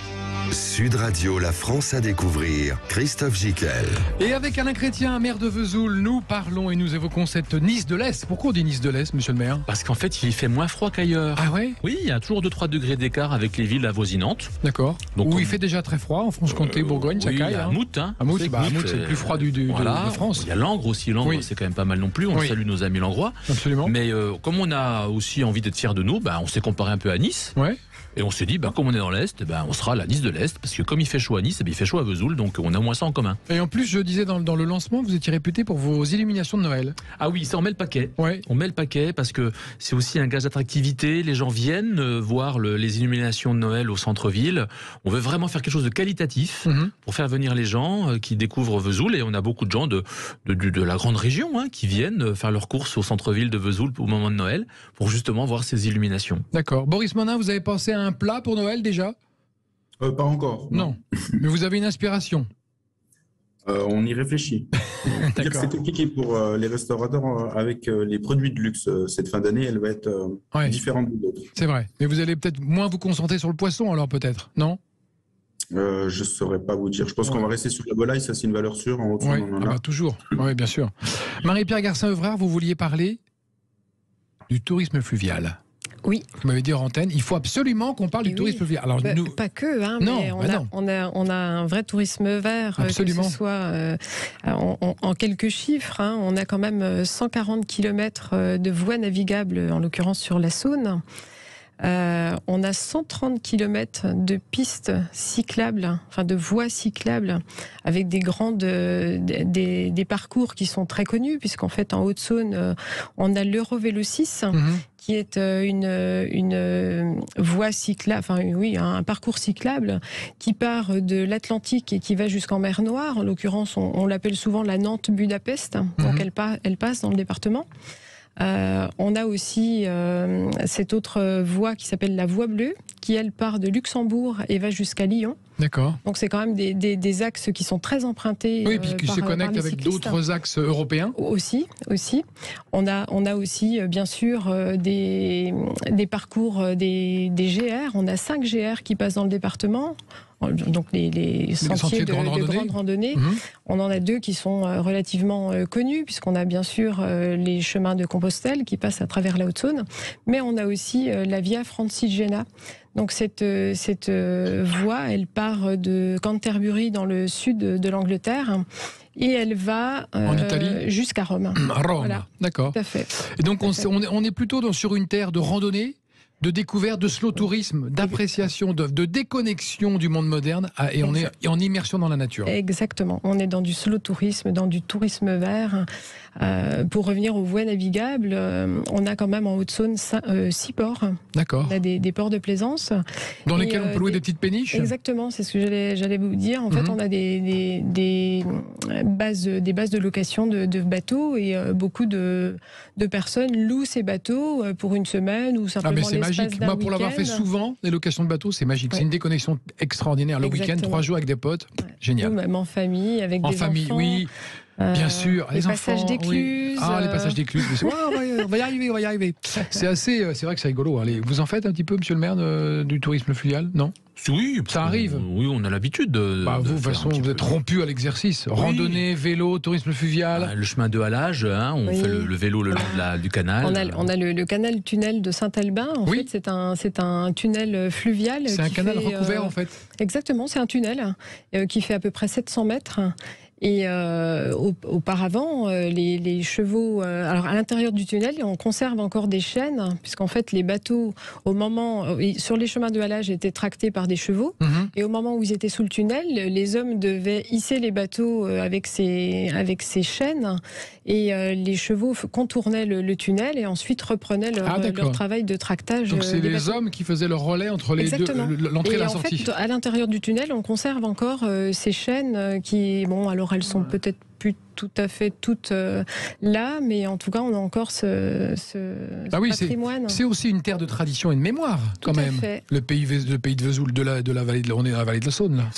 Sud Radio, la France à découvrir. Christophe Gicquel. Et avec Alain Chrétien, maire de Vesoul, nous parlons et nous évoquons cette Nice de l'Est. Pourquoi on dit Nice de l'Est, monsieur le maire? Parce qu'en fait, il fait moins froid qu'ailleurs. Ah ouais? Oui, il y a toujours 2-3 degrés d'écart avec les villes avoisinantes. D'accord. Donc il fait déjà très froid en Franche-Comté, Bourgogne, ça caille. Il y a Mout, Mout, c'est le plus froid de France. Il y a Langres aussi. Langres, c'est quand même pas mal non plus. On salue nos amis langrois. Absolument. Mais comme on a aussi envie d'être fiers de nous, on s'est comparé un peu à Nice. Ouais. Et on s'est dit, comme on est dans l'Est, on sera à la Nice de l'Est, parce que comme il fait chaud à Nice, il fait chaud à Vesoul, donc on a au moins ça en commun. Et en plus, je disais dans le lancement, vous étiez réputé pour vos illuminations de Noël. Ah oui, ça on met le paquet. Ouais. On met le paquet parce que c'est aussi un gage d'attractivité. Les gens viennent voir les illuminations de Noël au centre-ville. On veut vraiment faire quelque chose de qualitatif pour faire venir les gens qui découvrent Vesoul. Et on a beaucoup de gens de la grande région qui viennent faire leurs courses au centre-ville de Vesoul au moment de Noël pour justement voir ces illuminations. D'accord. Boris Monin, vous avez pensé à un plat pour Noël déjà ? Pas encore. Non. Mais vous avez une inspiration ? On y réfléchit. C'est compliqué pour les restaurateurs avec les produits de luxe. Cette fin d'année, elle va être différente de d'autres. C'est vrai. Mais vous allez peut-être moins vous concentrer sur le poisson alors peut-être, non ? Je ne saurais pas vous dire. Je pense qu'on va rester sur la volaille, ça c'est une valeur sûre. En toujours. Oui, bien sûr. Marie-Pierre Garcin-Evrard, vous vouliez parler du tourisme fluvial. Oui. Vous m'avez dit en antenne, il faut absolument qu'on parle du tourisme fluvial. Alors, pas que, mais on a un vrai tourisme vert, absolument. Que ce soit en quelques chiffres. On a quand même 140 km de voies navigables, en l'occurrence sur la Saône. On a 130 km de pistes cyclables, de voies cyclables, avec des parcours qui sont très connus, puisqu'en fait, en Haute-Saône, on a l'Eurovélo 6, qui est une voie cyclable, un parcours cyclable qui part de l'Atlantique et qui va jusqu'en mer Noire. En l'occurrence, on l'appelle souvent la Nantes-Budapest, donc elle passe dans le département. On a aussi cette autre voie qui s'appelle la Voie Bleue, qui elle part de Luxembourg et va jusqu'à Lyon. D'accord. Donc c'est quand même des axes qui sont très empruntés. Oui, puis qui se connectent avec d'autres axes européens. Aussi. On a aussi bien sûr des parcours des GR. On a 5 GR qui passent dans le département. Donc les sentiers de grande randonnée. On en a 2 qui sont relativement connus, puisqu'on a bien sûr les chemins de Compostelle qui passent à travers la Haute-Saône, mais on a aussi la Via Francigena. Donc cette voie, elle part de Canterbury dans le sud de l'Angleterre et elle va en Italie jusqu'à Rome. À Rome, voilà. D'accord. Tout à fait. Et donc on est plutôt sur une terre de randonnée, de découverte, de slow tourisme, d'appréciation, de déconnexion du monde moderne et on est en immersion dans la nature. Exactement. On est dans du slow tourisme, dans du tourisme vert. Pour revenir aux voies navigables, on a quand même en Haute-Saône 6 ports. D'accord. On a des ports de plaisance. Dans lesquels on peut louer des petites péniches. Exactement, c'est ce que j'allais vous dire. En fait, on a des bases de location de bateaux et beaucoup de personnes louent ces bateaux pour une semaine ou simplement l'espace d'un magique. Moi, pour l'avoir fait souvent, les locations de bateaux, c'est magique. Ouais. C'est une déconnexion extraordinaire. Le week-end, 3 jours avec des potes, génial. Ou même en famille, avec des enfants. En famille, oui. Bien sûr, les passages d'écluses. Oui. Les passages d'écluses. On va y arriver. C'est vrai que c'est rigolo. Allez, vous en faites un petit peu, monsieur le maire, du tourisme fluvial, non ? Oui, ça arrive. Oui, on a l'habitude de. Vous, de toute façon, vous êtes rompu à l'exercice. Oui. Randonnée, vélo, tourisme fluvial. Le chemin de halage, on fait le vélo le long du canal. On a le canal tunnel de Saint-Albin. En fait, c'est un tunnel fluvial. C'est un canal recouvert, en fait. Exactement, c'est un tunnel qui fait à peu près 700 mètres. Et auparavant, les chevaux... alors, à l'intérieur du tunnel, on conserve encore des chaînes, puisqu'en fait, les bateaux, sur les chemins de halage, étaient tractés par des chevaux. Et au moment où ils étaient sous le tunnel, les hommes devaient hisser les bateaux avec ces chaînes. Et les chevaux contournaient le tunnel et ensuite reprenaient leur travail de tractage. Donc, c'est les hommes qui faisaient le relais entre les deux, l'entrée et la sortie. En fait, à l'intérieur du tunnel, on conserve encore ces chaînes qui... alors elles sont peut-être plus tout à fait toutes là, mais en tout cas, on a encore ce patrimoine. C'est aussi une terre de tradition et de mémoire, quand même. Fait. Le pays de Vesoul, de la vallée on est dans la vallée de la Saône, là.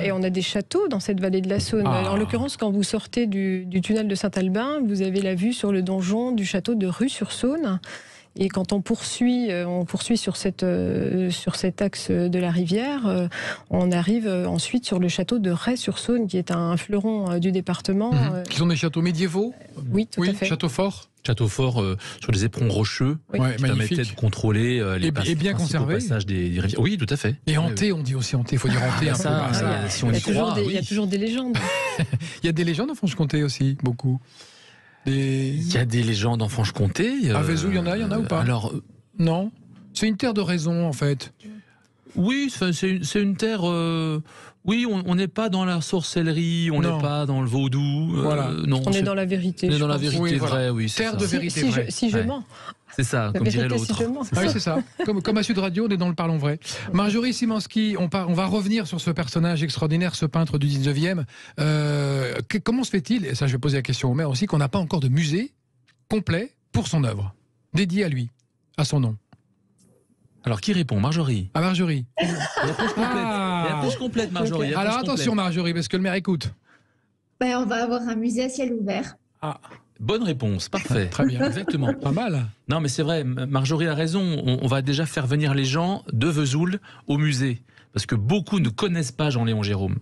Et on a des châteaux dans cette vallée de la Saône. En l'occurrence, quand vous sortez du tunnel de Saint-Albin, vous avez la vue sur le donjon du château de Rue-sur-Saône. Et quand on poursuit sur cet axe de la rivière, on arrive ensuite sur le château de Ray-sur-Saône, qui est un fleuron du département. Qui sont des châteaux médiévaux. Oui, tout à fait. Châteaux forts. Château fort sur des éperons rocheux, qui permettaient de contrôler les passages des rivières. Oui, tout à fait. Et hanté, on dit aussi hanté, il faut dire hanté. Si on y croit. Il y a toujours des légendes. Il y a des légendes en Franche-Comté aussi, beaucoup. Il y a des légendes en Franche-Comté. À Vesoul, il y en a ou pas ? Alors, non. C'est une terre de raison, en fait. Oui, c'est une terre. Oui, on n'est pas dans la sorcellerie, on n'est pas dans le vaudou. Voilà. Non, On est dans la vérité. On est dans la vérité Oui, vraie, voilà. oui. c'est Terre ça. de vérité vraie. Si je Ouais. mens. C'est ça, comme dirait vérité, si l'autre. je mens. Ah oui, c'est ça. Comme à Sud Radio, on est dans le parlons vrai. Marjorie Simanski, on va revenir sur ce personnage extraordinaire, ce peintre du 19e. Comment se fait-il, et ça je vais poser la question au maire aussi, qu'on n'a pas encore de musée complet pour son œuvre, dédié à lui, à son nom? Alors, qui répond? Marjorie. À Marjorie. Et après, je complète, Marjorie. Ok. Après, Alors je complète. attention Marjorie, parce que le maire écoute. On va avoir un musée à ciel ouvert. Bonne réponse, parfait. Très bien. Exactement. Pas mal. Non, mais c'est vrai, Marjorie a raison. On va déjà faire venir les gens de Vesoul au musée. Parce que beaucoup ne connaissent pas Jean-Léon Gérôme.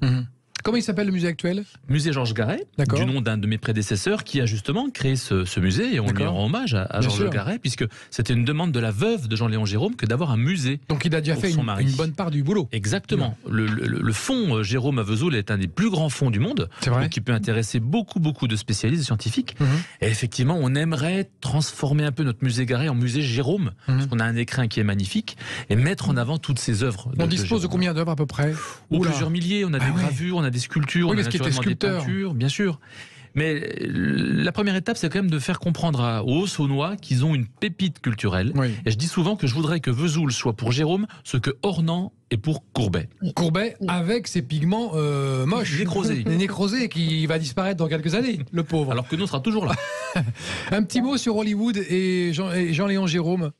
Comment il s'appelle le musée actuel? Musée Georges Garet, D'accord. du nom d'un de mes prédécesseurs qui a justement créé ce musée, et on lui D'accord. rend hommage à Bien Georges sûr. Garet, puisque c'était une demande de la veuve de Jean-Léon Gérôme que d'avoir un musée. Donc il a déjà Pour fait son mari. une bonne part du boulot. Exactement. Le fonds Jérôme à Vesoul est un des plus grands fonds du monde, C'est vrai. donc qui peut intéresser beaucoup de spécialistes et scientifiques. Mhm. Et effectivement, on aimerait transformer un peu notre musée Garet en musée Jérôme, parce qu'on a un écrin qui est magnifique, et mettre en avant toutes ces œuvres. On dispose de Jérôme. combien d'œuvres à peu près? Ou Oula. plusieurs milliers, on a des Ah ouais. gravures, on a des sculptures, Oui, on a parce qu'il était naturellement des sculpteur. peintures, bien sûr. Mais la première étape, c'est quand même de faire comprendre aux Haut-Saônois qu'ils ont une pépite culturelle. Oui. Et je dis souvent que je voudrais que Vesoul soit pour Jérôme ce que Ornans est pour Courbet. Courbet avec ses pigments moches. Nécrosés. Nécrosés, qui va disparaître dans quelques années, le pauvre. Alors que nous, on sera toujours là. Un petit mot sur Hollywood et Jean-Léon Gérôme.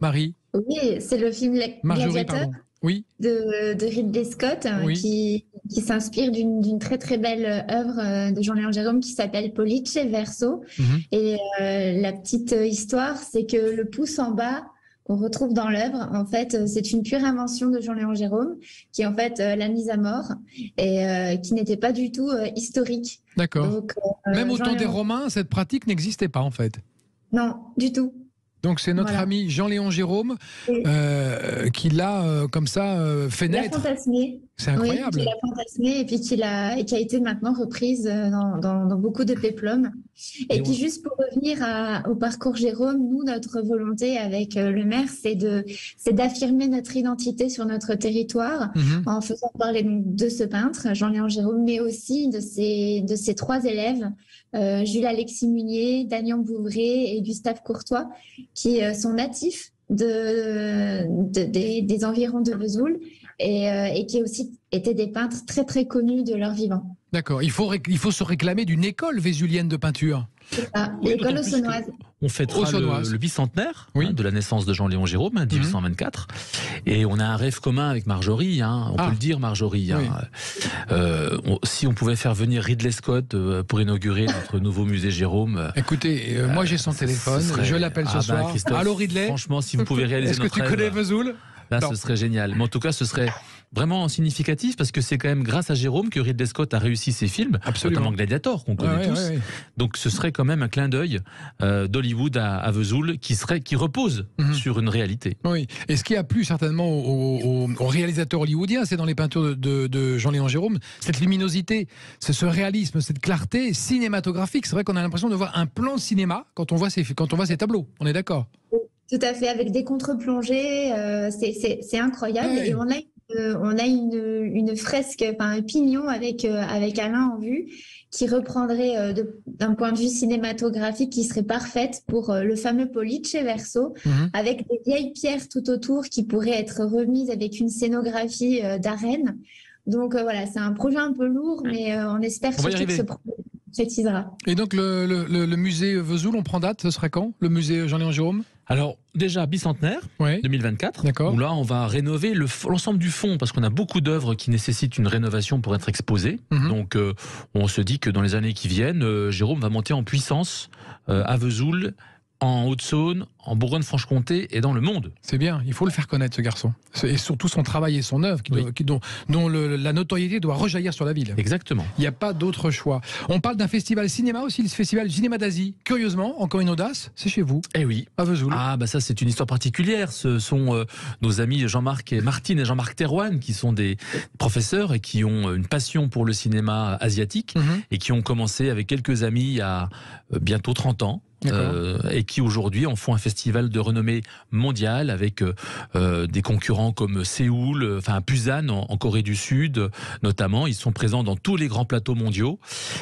Marie, Oui, c'est le film Marjorie, Gladiator pardon. Oui, de Ridley Scott Oui. qui s'inspire d'une très très belle œuvre de Jean-Léon Gérôme qui s'appelle Pollice Verso. Mhm. Et la petite histoire, c'est que le pouce en bas qu'on retrouve dans l'œuvre, en fait, c'est une pure invention de Jean-Léon Gérôme qui est en fait la mise à mort et qui n'était pas du tout historique. d'accord. Donc, Même au temps des Jean-Léon- Romains, cette pratique n'existait pas en fait. Non, du tout. Donc c'est notre Voilà. ami Jean-Léon Gérôme Oui. qui l'a comme ça fait Il a naître. fantasmé. C'est incroyable. Oui, qu'il a fantasmé et puis qui a été maintenant reprise dans beaucoup de péplums. Et puis juste pour revenir au parcours Jérôme, nous, notre volonté avec le maire, c'est d'affirmer notre identité sur notre territoire Mhm. en faisant parler donc de ce peintre, Jean-Léon Gérôme, mais aussi de ses trois élèves, Jules Alexis Munier, Daniel Bouvray et Gustave Courtois, qui sont natifs des environs de Vesoul et qui aussi étaient des peintres très très connus de leur vivant. D'accord. Il faut se réclamer d'une école vésulienne de peinture. C'est ça, Oui, l'école d'autant plus auxonnoise. On fêtera Haut-Saônoise. le bicentenaire Oui. de la naissance de Jean-Léon Gérôme, 1824. Et on a un rêve commun avec Marjorie, on peut le dire, Marjorie. Oui. Si on pouvait faire venir Ridley Scott pour inaugurer notre nouveau musée Jérôme. Écoutez, moi j'ai son téléphone, ce serait- je l'appelle ce soir. Christophe, Allô Ridley, franchement, si vous pouvez réaliser est-ce que notre tu rêve, connais Vesoul? là, Non. ce serait génial. Mais en tout cas, ce serait vraiment significatif parce que c'est quand même grâce à Jérôme que Ridley Scott a réussi ses films, Absolument. notamment Gladiator, qu'on connaît Ouais, tous. ouais, ouais. Donc ce serait quand même un clin d'œil d'Hollywood à Vesoul qui repose Mhm. sur une réalité. Oui, et ce qui a plu certainement aux réalisateurs hollywoodiens, c'est dans les peintures de Jean-Léon Gérôme, cette luminosité, c'est ce réalisme, cette clarté cinématographique. C'est vrai qu'on a l'impression de voir un plan cinéma quand on voit ces tableaux, on est d'accord? Tout à fait, avec des contre-plongées, c'est incroyable. Ouais. Et on a une fresque, enfin un pignon avec Alain en vue qui reprendrait d'un point de vue cinématographique qui serait parfaite pour le fameux Pollice Verso, Mhm. avec des vieilles pierres tout autour qui pourraient être remises avec une scénographie d'arène. Donc voilà, c'est un projet un peu lourd, mais on espère On va y surtout que arriver. ce projet se précisera. Et donc le musée Vesoul, on prend date, ce sera quand? Le musée Jean-Léon Gérôme? Alors déjà bicentenaire, Oui. 2024, D'accord. où là on va rénover l'ensemble du fond parce qu'on a beaucoup d'œuvres qui nécessitent une rénovation pour être exposées. Mhm. Donc on se dit que dans les années qui viennent, Jérôme va monter en puissance à Vesoul, en Haute-Saône, en Bourgogne-Franche-Comté et dans le monde. C'est bien, il faut le faire connaître ce garçon. Et surtout son travail et son œuvre Oui. dont la notoriété doit rejaillir sur la ville. Exactement. Il n'y a pas d'autre choix. On parle d'un festival cinéma aussi, le festival du cinéma d'Asie. Curieusement, encore une audace, c'est chez vous, Eh oui. à Vesoul. Ah bah ça c'est une histoire particulière. Ce sont nos amis Jean-Marc et Martine et Jean-Marc Terouane qui sont des professeurs et qui ont une passion pour le cinéma asiatique Mhm. et qui ont commencé avec quelques amis il y a bientôt 30 ans et qui aujourd'hui en font un festival de renommée mondiale avec des concurrents comme Séoul, enfin Busan en Corée du Sud notamment. Ils sont présents dans tous les grands plateaux mondiaux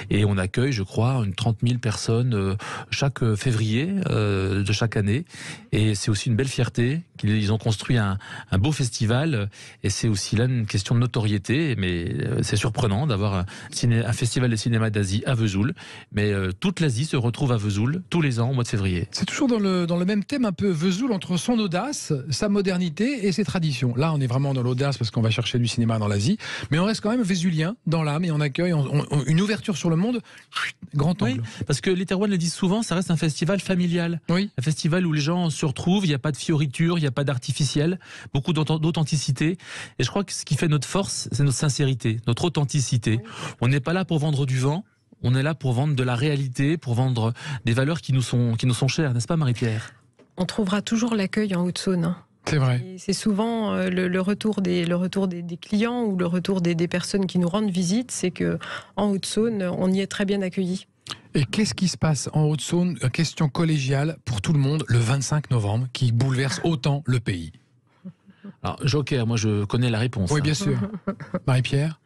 et on accueille, je crois, 30 000 personnes chaque février de chaque année. Et c'est aussi une belle fierté qu'ils ont construit un beau festival. Et c'est aussi là une question de notoriété. Mais c'est surprenant d'avoir un festival de cinéma d'Asie à Vesoul. Mais toute l'Asie se retrouve à Vesoul tous les ans au mois de février. C'est toujours dans le même thème, un peu Vesoul, entre son audace, sa modernité et ses traditions. Là, on est vraiment dans l'audace parce qu'on va chercher du cinéma dans l'Asie. Mais on reste quand même vésulien dans l'âme et on accueille une ouverture sur le monde, grand angle. Oui, parce que les Terroirs le disent souvent, ça reste un festival familial. Oui. Un festival où les gens se retrouvent, il n'y a pas de fioritures, il n'y a pas d'artificiel, beaucoup d'authenticité. Et je crois que ce qui fait notre force, c'est notre sincérité, notre authenticité. On n'est pas là pour vendre du vent, on est là pour vendre de la réalité, pour vendre des valeurs qui nous sont chères, n'est-ce pas Marie-Pierre ? On trouvera toujours l'accueil en Haute-Saône. C'est vrai. Et c'est souvent le retour des clients ou le retour des personnes qui nous rendent visite, c'est qu'en Haute-Saône, on y est très bien accueillis. Et qu'est-ce qui se passe en Haute-Saône, question collégiale pour tout le monde, le 25 novembre, qui bouleverse autant le pays? Alors, Joker, moi je connais la réponse. Oui, bien sûr. Marie-Pierre?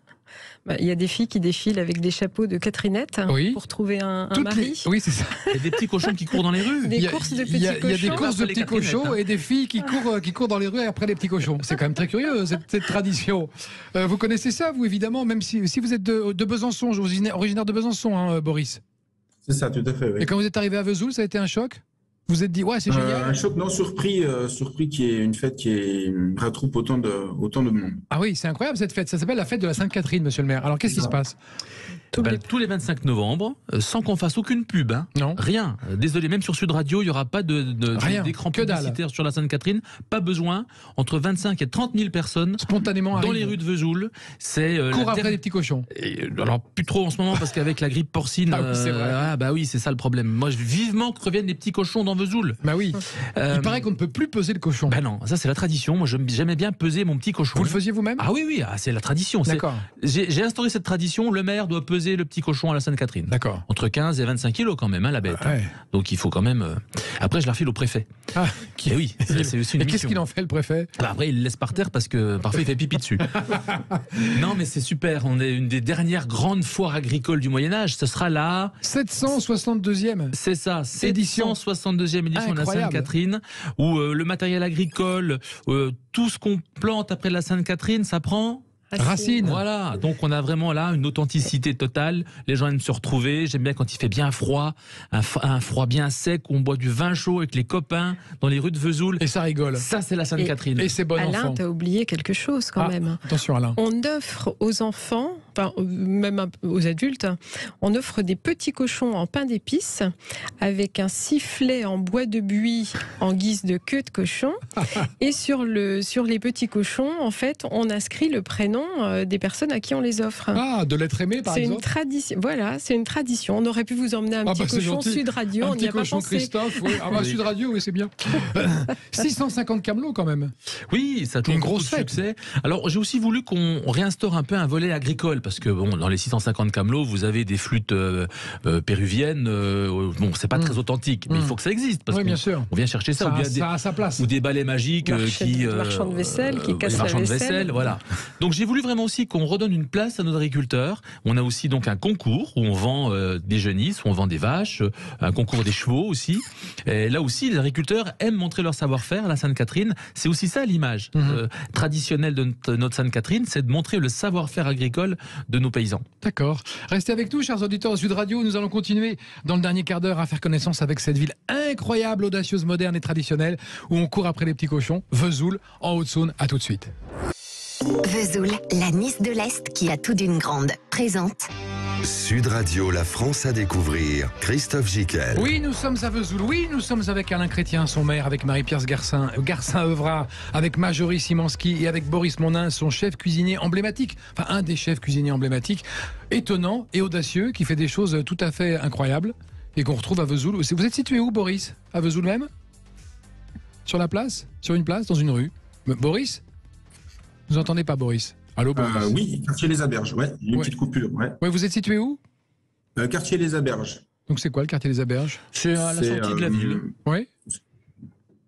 Il y a des filles qui défilent avec des chapeaux de Catrinette pour trouver un mari. Oui, c'est ça. Il y a des petits cochons qui courent dans les rues. Des courses de petits cochons. Il y a des courses de petits cochons et des filles qui courent dans les rues après les petits cochons. C'est quand même très curieux, cette tradition. Vous connaissez ça, vous, évidemment, même si vous êtes de Besançon, originaire de Besançon, hein, Boris? C'est ça, tout à fait, oui. Et quand vous êtes arrivé à Vesoul, ça a été un choc? Vous vous êtes dit, ouais, c'est génial? Un choc, non, surpris qu'il y ait une fête qui regroupe autant de monde. Ah oui, c'est incroyable cette fête. Ça s'appelle la fête de la Sainte-Catherine, monsieur le maire. Alors, qu'est-ce qui se passe? Tous les 25 novembre, sans qu'on fasse aucune pub, hein. Non. Rien. Désolé, même sur Sud Radio, il n'y aura pas d'écran publicitaire sur la Sainte-Catherine. Pas besoin. Entre 25 et 30 000 personnes spontanément dans les rues de Vesoul. C'est cours après les petits cochons. Alors plus trop en ce moment parce qu'avec la grippe porcine, c'est vrai. bah oui, c'est ça le problème. Moi, je vivement que reviennent des petits cochons dans Vesoul. Bah oui. Il paraît qu'on ne peut plus peser le cochon. Bah non, ça c'est la tradition. Moi, j'aimais bien peser mon petit cochon. Vous le faisiez vous-même? Ah oui, c'est la tradition. D'accord. J'ai instauré cette tradition. Le maire doit peser le petit cochon à la Sainte-Catherine. D'accord. Entre 15 et 25 kilos quand même, hein, la bête. Ouais. Donc il faut quand même. Après, je la refile au préfet. Ah, et oui, c'est aussi une mission. Et qu'est-ce qu'il en fait, le préfet? Après, il le laisse par terre parce que parfois il fait pipi dessus. Non, mais c'est super. On est une des dernières grandes foires agricoles du Moyen-Âge. Ce sera la 762e. C'est ça, édition. 762e édition de la Sainte-Catherine, où le matériel agricole, tout ce qu'on plante après la Sainte-Catherine, ça prend racine. Voilà, donc on a vraiment là une authenticité totale. Les gens aiment se retrouver. J'aime bien quand il fait bien froid, un froid bien sec, où on boit du vin chaud avec les copains dans les rues de Vesoul. Et ça rigole. Ça, c'est la Sainte-Catherine. Et c'est bon enfant. Alain, t'as oublié quelque chose quand même. Attention, Alain. On offre aux enfants, enfin même aux adultes, on offre des petits cochons en pain d'épices avec un sifflet en bois de buis en guise de queue de cochon. Et sur les petits cochons, en fait, on inscrit le prénom des personnes à qui on les offre. Ah, de l'être aimé, par exemple. C'est une tradition. Voilà, c'est une tradition. On aurait pu vous emmener un petit cochon Sud Radio. On n'y a pas pensé. Christophe, oui. Ah bah, Sud Radio, oui, c'est bien. 650 camelots quand même. Oui, ça a toujours une grosse succès. Alors, j'ai aussi voulu qu'on réinstaure un peu un volet agricole, parce que bon, dans les 650 camelots, vous avez des flûtes péruviennes. Bon, c'est pas très authentique, mais il faut que ça existe, parce bien sûr. On vient chercher ça. Ça a sa place. Ou des balais magiques marchands de vaisselle qui cassent la vaisselle. Voilà. Donc, j'ai voulu vraiment aussi qu'on redonne une place à nos agriculteurs. On a aussi donc un concours où on vend des genisses, où on vend des vaches, un concours des chevaux aussi. Et là aussi, les agriculteurs aiment montrer leur savoir-faire à la Sainte-Catherine. C'est aussi ça l'image traditionnelle de notre Sainte-Catherine, c'est de montrer le savoir-faire agricole de nos paysans. D'accord. Restez avec nous, chers auditeurs de Sud Radio. Nous allons continuer dans le dernier quart d'heure à faire connaissance avec cette ville incroyable, audacieuse, moderne et traditionnelle où on court après les petits cochons. Vesoul, en Haute-Saône. À tout de suite. Vesoul, la Nice de l'Est qui a tout d'une grande, présente. Sud Radio, la France à découvrir. Christophe Gicquel. Oui, nous sommes à Vesoul. Oui, nous sommes avec Alain Chrétien, son maire, avec Marie-Pierre Garcin-Evra, avec Marjorie Simanski et avec Boris Monin, son chef cuisinier emblématique. Enfin, un des chefs cuisiniers emblématiques, étonnant et audacieux, qui fait des choses tout à fait incroyables et qu'on retrouve à Vesoul. Vous êtes situé où, Boris? À Vesoul même? Sur la place? Sur une place? Dans une rue? Boris? Vous entendez pas, Boris? Allô, Boris? Oui, quartier Les Aberges, ouais. Une petite coupure, ouais. Ouais, vous êtes situé où? Quartier Les Aberges. Donc c'est quoi le quartier des Aberges? C'est à la sortie de la ville. Oui.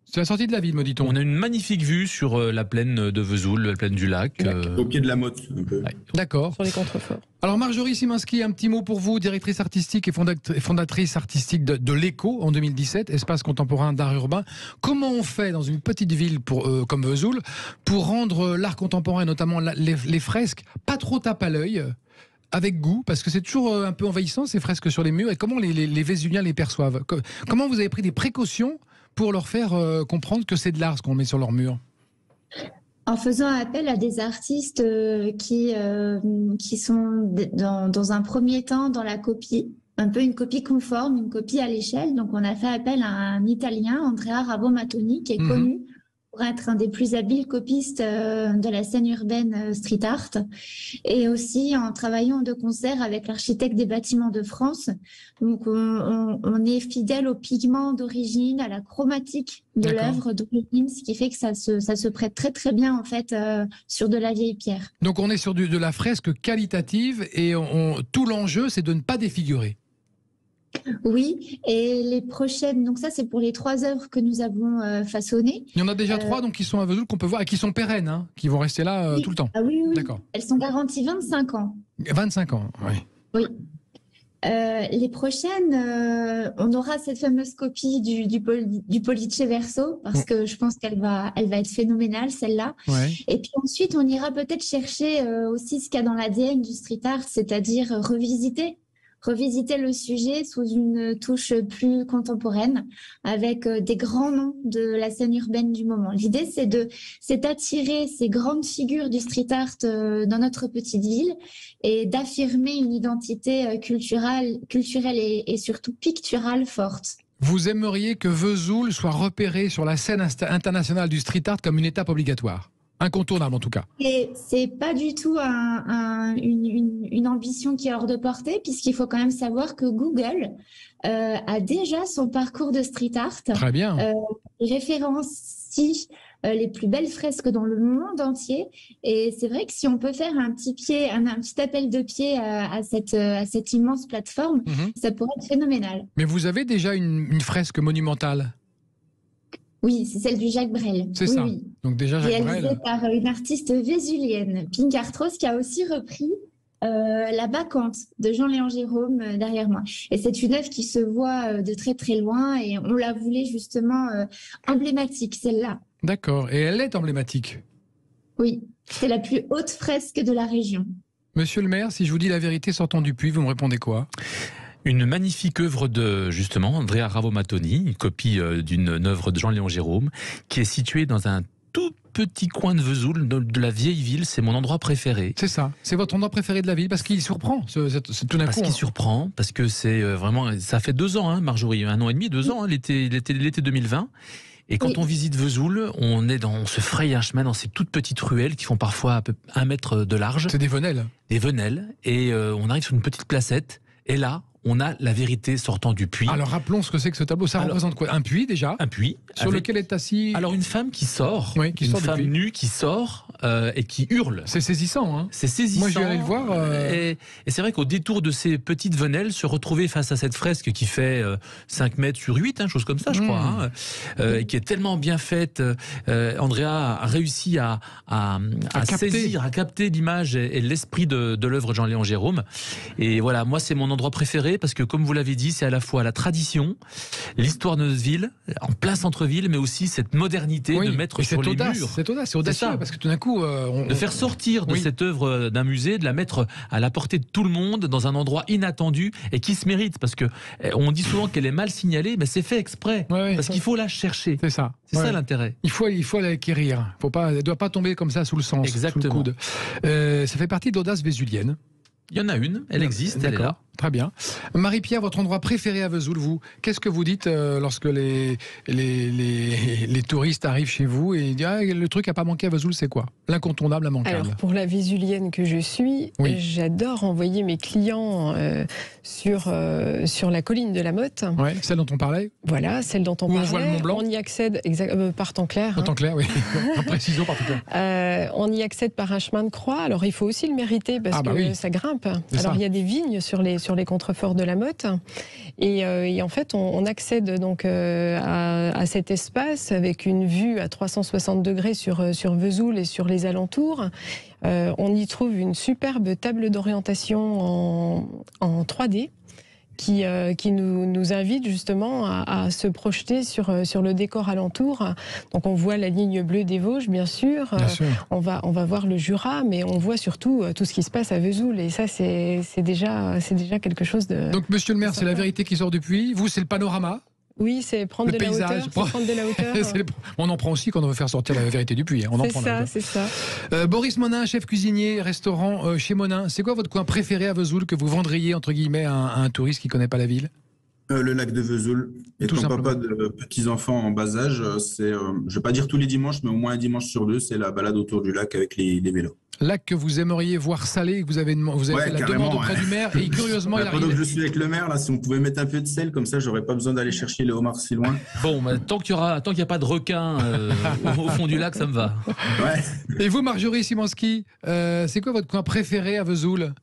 C'est la sortie de la ville, me dit-on. On a une magnifique vue sur la plaine de Vesoul, la plaine du lac. Au pied de la Motte, un peu. Ouais. D'accord. Sur les contreforts. Alors Marjorie Siminski, un petit mot pour vous, directrice artistique et fondatrice artistique de l'ECHO en 2017, Espace contemporain d'art urbain. Comment on fait dans une petite ville comme Vesoul pour rendre l'art contemporain, et notamment les fresques, pas trop tape à l'œil, avec goût, parce que c'est toujours un peu envahissant ces fresques sur les murs, et comment les Vésuliens les perçoivent? Comment vous avez pris des précautions pour leur faire comprendre que c'est de l'art ce qu'on met sur leur mur? En faisant appel à des artistes qui sont dans un premier temps dans la copie, un peu une copie conforme, une copie à l'échelle. Donc on a fait appel à un Italien, Andrea Ravomattoni, qui est connu pour être un des plus habiles copistes de la scène urbaine street art, et aussi en travaillant de concert avec l'architecte des bâtiments de France. Donc on est fidèle aux pigments d'origine, à la chromatique de l'œuvre d'origine, ce qui fait que ça se prête très très bien en fait sur de la vieille pierre. Donc on est sur de la fresque qualitative, et tout l'enjeu c'est de ne pas défigurer. Oui, et les prochaines, donc ça c'est pour les 3 œuvres que nous avons façonnées. Il y en a déjà 3 donc qui sont à Vesoul, qu'on peut voir, et qui sont pérennes, hein, qui vont rester là tout le temps. Ah oui, oui. D'accord. Elles sont garanties 25 ans. 25 ans, oui. Oui. Les prochaines, on aura cette fameuse copie du Police Verso, parce que je pense qu'elle va être phénoménale, celle-là. Ouais. Et puis ensuite, on ira peut-être chercher aussi ce qu'il y a dans l'ADN du street art, c'est-à-dire revisiter le sujet sous une touche plus contemporaine, avec des grands noms de la scène urbaine du moment. L'idée, c'est d'attirer ces grandes figures du street art dans notre petite ville, et d'affirmer une identité culturelle et surtout picturale forte. Vous aimeriez que Vesoul soit repéré sur la scène internationale du street art comme une étape obligatoire? Incontournable en tout cas. Et c'est pas du tout une ambition qui est hors de portée, puisqu'il faut quand même savoir que Google a déjà son parcours de street art. Très bien. Référencie les plus belles fresques dans le monde entier. Et c'est vrai que si on peut faire un petit appel de pied à cette immense plateforme, ça pourrait être phénoménal. Mais vous avez déjà une fresque monumentale? Oui, c'est celle du Jacques Brel. C'est oui, ça. Oui. Donc déjà Jacques Réalisée Brel. par une artiste vésulienne, Pink Arthros, qui a aussi repris La Bacchante de Jean-Léon Gérôme derrière moi. Et c'est une œuvre qui se voit de très très loin, et on la voulait justement emblématique, celle-là. D'accord. Et elle est emblématique? Oui, c'est la plus haute fresque de la région. Monsieur le maire, si je vous dis la vérité sortant du puits, vous me répondez quoi? Une magnifique œuvre de, justement, Andrea Ravomattoni, une copie d'une œuvre de Jean-Léon Gérôme, qui est située dans un tout petit coin de Vesoul, de la vieille ville. C'est mon endroit préféré. C'est ça. C'est votre endroit préféré de la ville, parce qu'il surprend, c'est tout d'un coup. Parce qu'il surprend, parce que c'est vraiment... Ça fait 2 ans, hein, Marjorie, 1 an et demi, 2 ans, hein, l'été 2020. Et quand on visite Vesoul, on se fraye un chemin dans ces toutes petites ruelles qui font parfois 1 mètre de large. C'est des venelles. Des venelles. Et on arrive sur une petite placette. Et là, on a la vérité sortant du puits. Alors rappelons ce que c'est que ce tableau. Ça représente quoi? Un puits déjà? Un puits. Sur lequel est assis... Alors une femme qui sort. Oui, qui une sort du femme puits. nue qui sort et qui hurle. C'est saisissant, hein? C'est saisissant. Moi, je vais aller le voir. Et c'est vrai qu'au détour de ces petites venelles, se retrouver face à cette fresque qui fait 5 mètres sur 8, hein, chose comme ça, je crois, et qui est tellement bien faite. Andrea a réussi à saisir, à capter l'image et l'esprit de l'œuvre de Jean-Léon Gérôme. Et voilà, moi, c'est mon endroit préféré parce que, comme vous l'avez dit, c'est à la fois la tradition, l'histoire de notre ville, en plein centre-ville, mais aussi cette modernité de mettre sur les murs. C'est audace, c'est audacieux, parce que tout d'un coup... de faire sortir de cette œuvre d'un musée, de la mettre à la portée de tout le monde, dans un endroit inattendu et qui se mérite, parce que on dit souvent qu'elle est mal signalée, mais c'est fait exprès, parce qu'il faut la chercher. C'est ça. C'est ça l'intérêt. Il faut l'acquérir. Elle ne doit pas tomber comme ça sous le sens, exactement. sous le coude. Ça fait partie de l'audace vésulienne. Il y en a une, elle existe, elle est là. Très bien. Marie-Pierre, votre endroit préféré à Vesoul, vous, qu'est-ce que vous dites lorsque les touristes arrivent chez vous et disent le truc à pas manquer à Vesoul, c'est quoi? L'incontournable, immanquable. Alors, pour la vésulienne que je suis, j'adore envoyer mes clients sur la colline de la Motte. Ouais, celle dont on parlait. Voilà, celle dont on parlait. On voit le Mont Blanc. On y accède par Temps-Clair. Par Temps-Clair, oui. Précision par Temps-Clair. On y accède par un chemin de croix. Alors, il faut aussi le mériter parce que ça grimpe. Alors, il y a des vignes sur les sur les contreforts de la Motte. Et en fait, on accède donc à cet espace avec une vue à 360 degrés sur Vesoul et sur les alentours. On y trouve une superbe table d'orientation en 3D. Qui nous invite justement à se projeter sur le décor alentour. Donc on voit la ligne bleue des Vosges, bien sûr. On va voir le Jura, mais on voit surtout tout ce qui se passe à Vesoul. Et ça, c'est déjà quelque chose de... Donc, monsieur le maire, c'est la vérité qui sort du puits. Vous, c'est le panorama. Oui, c'est prendre de la hauteur. Prendre de la hauteur. On en prend aussi quand on veut faire sortir la vérité du puits. C'est ça. Boris Monin, chef cuisinier, restaurant chez Monin. C'est quoi votre coin préféré à Vesoul que vous vendriez, entre guillemets, à un touriste qui ne connaît pas la ville ? Le lac de Vesoul. Étant papa de petits-enfants en bas âge, je ne vais pas dire tous les dimanches, mais au moins un dimanche sur 2, c'est la balade autour du lac avec les vélos. Lac que vous aimeriez voir salé, que vous avez fait la demande auprès du maire, et curieusement, il arrive. Pendant que je suis avec le maire, là, si on pouvait mettre un peu de sel, comme ça, j'aurais pas besoin d'aller chercher les homards si loin. Bon, bah, tant qu'il n'y a pas de requin au fond du lac, ça me va. Ouais. Et vous, Marjorie Simanski, c'est quoi votre coin préféré à Vesoul ?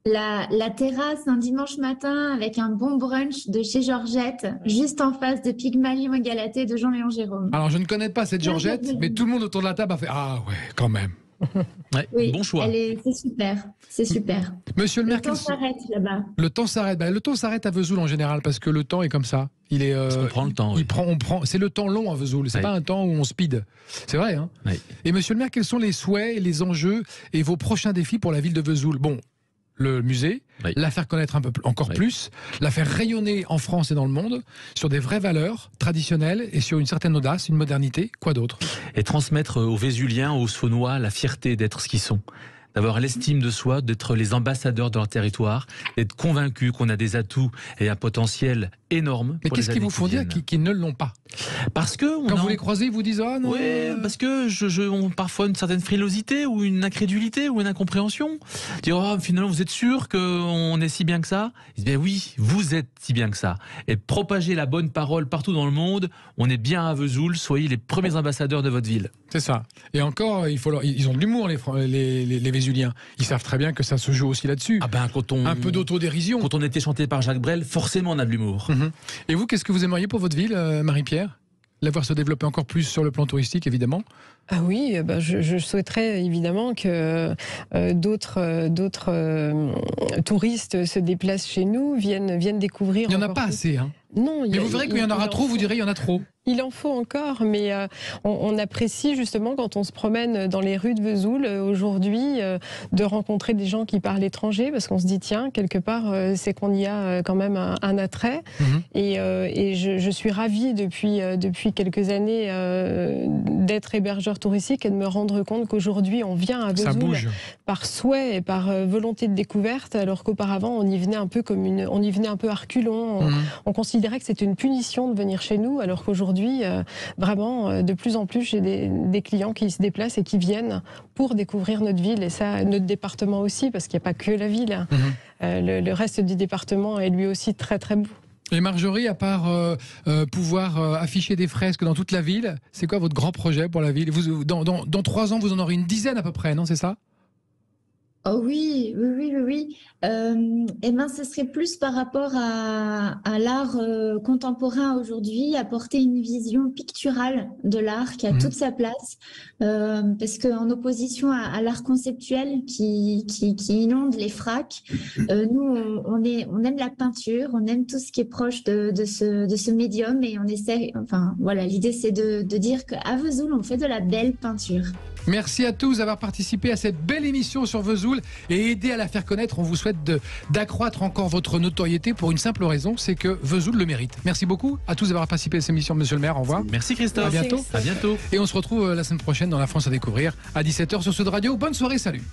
La terrasse un dimanche matin avec un bon brunch de chez Georgette, juste en face de Pygmalion et Galatée de Jean-Léon Gérôme. Alors, je ne connais pas cette Georgette, mais tout le monde autour de la table a fait « Ah ouais, quand même ». Ouais, oui, bon choix. C'est super. Monsieur le maire, le temps s'arrête là-bas. Le temps s'arrête. Le temps s'arrête à Vesoul en général parce que le temps est comme ça. On prend le temps. C'est le temps long à Vesoul. C'est pas un temps où on speed. C'est vrai. Hein. Oui. Et monsieur le maire, quels sont les souhaits, les enjeux et vos prochains défis pour la ville de Vesoul ? Bon, le musée, la faire connaître encore plus, la faire rayonner en France et dans le monde sur des vraies valeurs traditionnelles et sur une certaine audace, une modernité, quoi d'autre ? Et transmettre aux Vésuliens, aux Saunois, la fierté d'être ce qu'ils sont. D'avoir l'estime de soi, d'être les ambassadeurs de leur territoire, d'être convaincus qu'on a des atouts et un potentiel énorme. Mais qu'est-ce qui vous font dire qu'ils ne l'ont pas ? Parce que quand vous les croisez, ils vous disent ah non. Oui, parce que on parfois une certaine frilosité ou une incrédulité ou une incompréhension. Dire finalement vous êtes sûr qu'on est si bien que ça ? Ils disent oui, vous êtes si bien que ça. Et propager la bonne parole partout dans le monde. On est bien à Vesoul. Soyez les premiers ambassadeurs de votre ville. C'est ça. Et encore, ils ont de l'humour les Vésuliens. Ils savent très bien que ça se joue aussi là-dessus. Ah ben un peu d'autodérision. Quand on était chanté par Jacques Brel, forcément on a de l'humour. Et vous, qu'est-ce que vous aimeriez pour votre ville, Marie-Pierre ? La voir se développer encore plus sur le plan touristique, évidemment. Ah oui, je souhaiterais évidemment que d'autres touristes se déplacent chez nous, viennent découvrir. Il n'y en a pas assez, hein. Non. Mais vous verrez qu'il y en aura trop, vous direz il y en a trop. Il en faut encore, mais on apprécie justement quand on se promène dans les rues de Vesoul aujourd'hui de rencontrer des gens qui parlent étranger, parce qu'on se dit tiens, quelque part c'est qu'on y a quand même un attrait. Et je suis ravie depuis quelques années d'être hébergeur touristique et de me rendre compte qu'aujourd'hui on vient à Vesoul par souhait et par volonté de découverte, alors qu'auparavant on y venait un peu à reculons. On considérait que c'était une punition de venir chez nous, alors qu'aujourd'hui vraiment, de plus en plus, j'ai des clients qui se déplacent et qui viennent pour découvrir notre ville et ça, notre département aussi, parce qu'il n'y a pas que la ville. Le reste du département est lui aussi très très beau. Et Marjorie, à part pouvoir afficher des fresques dans toute la ville, c'est quoi votre grand projet pour la ville ? Dans 3 ans, vous en aurez une dizaine à peu près, non ? C'est ça ? Oh oui. Ce serait plus par rapport à l'art contemporain aujourd'hui, apporter une vision picturale de l'art qui a toute sa place, parce qu'en opposition à l'art conceptuel qui inonde les fracs, nous on aime la peinture, on aime tout ce qui est proche de ce médium et on essaie, l'idée c'est de dire qu'à Vesoul on fait de la belle peinture. Merci à tous d'avoir participé à cette belle émission sur Vesoul et aidé à la faire connaître. On vous souhaite d'accroître encore votre notoriété pour une simple raison, c'est que Vesoul le mérite. Merci beaucoup à tous d'avoir participé à cette émission, monsieur le maire. Au revoir. Merci Christophe. À bientôt. À bientôt. Et on se retrouve la semaine prochaine dans La France à découvrir à 17h sur Sud Radio. Bonne soirée, salut.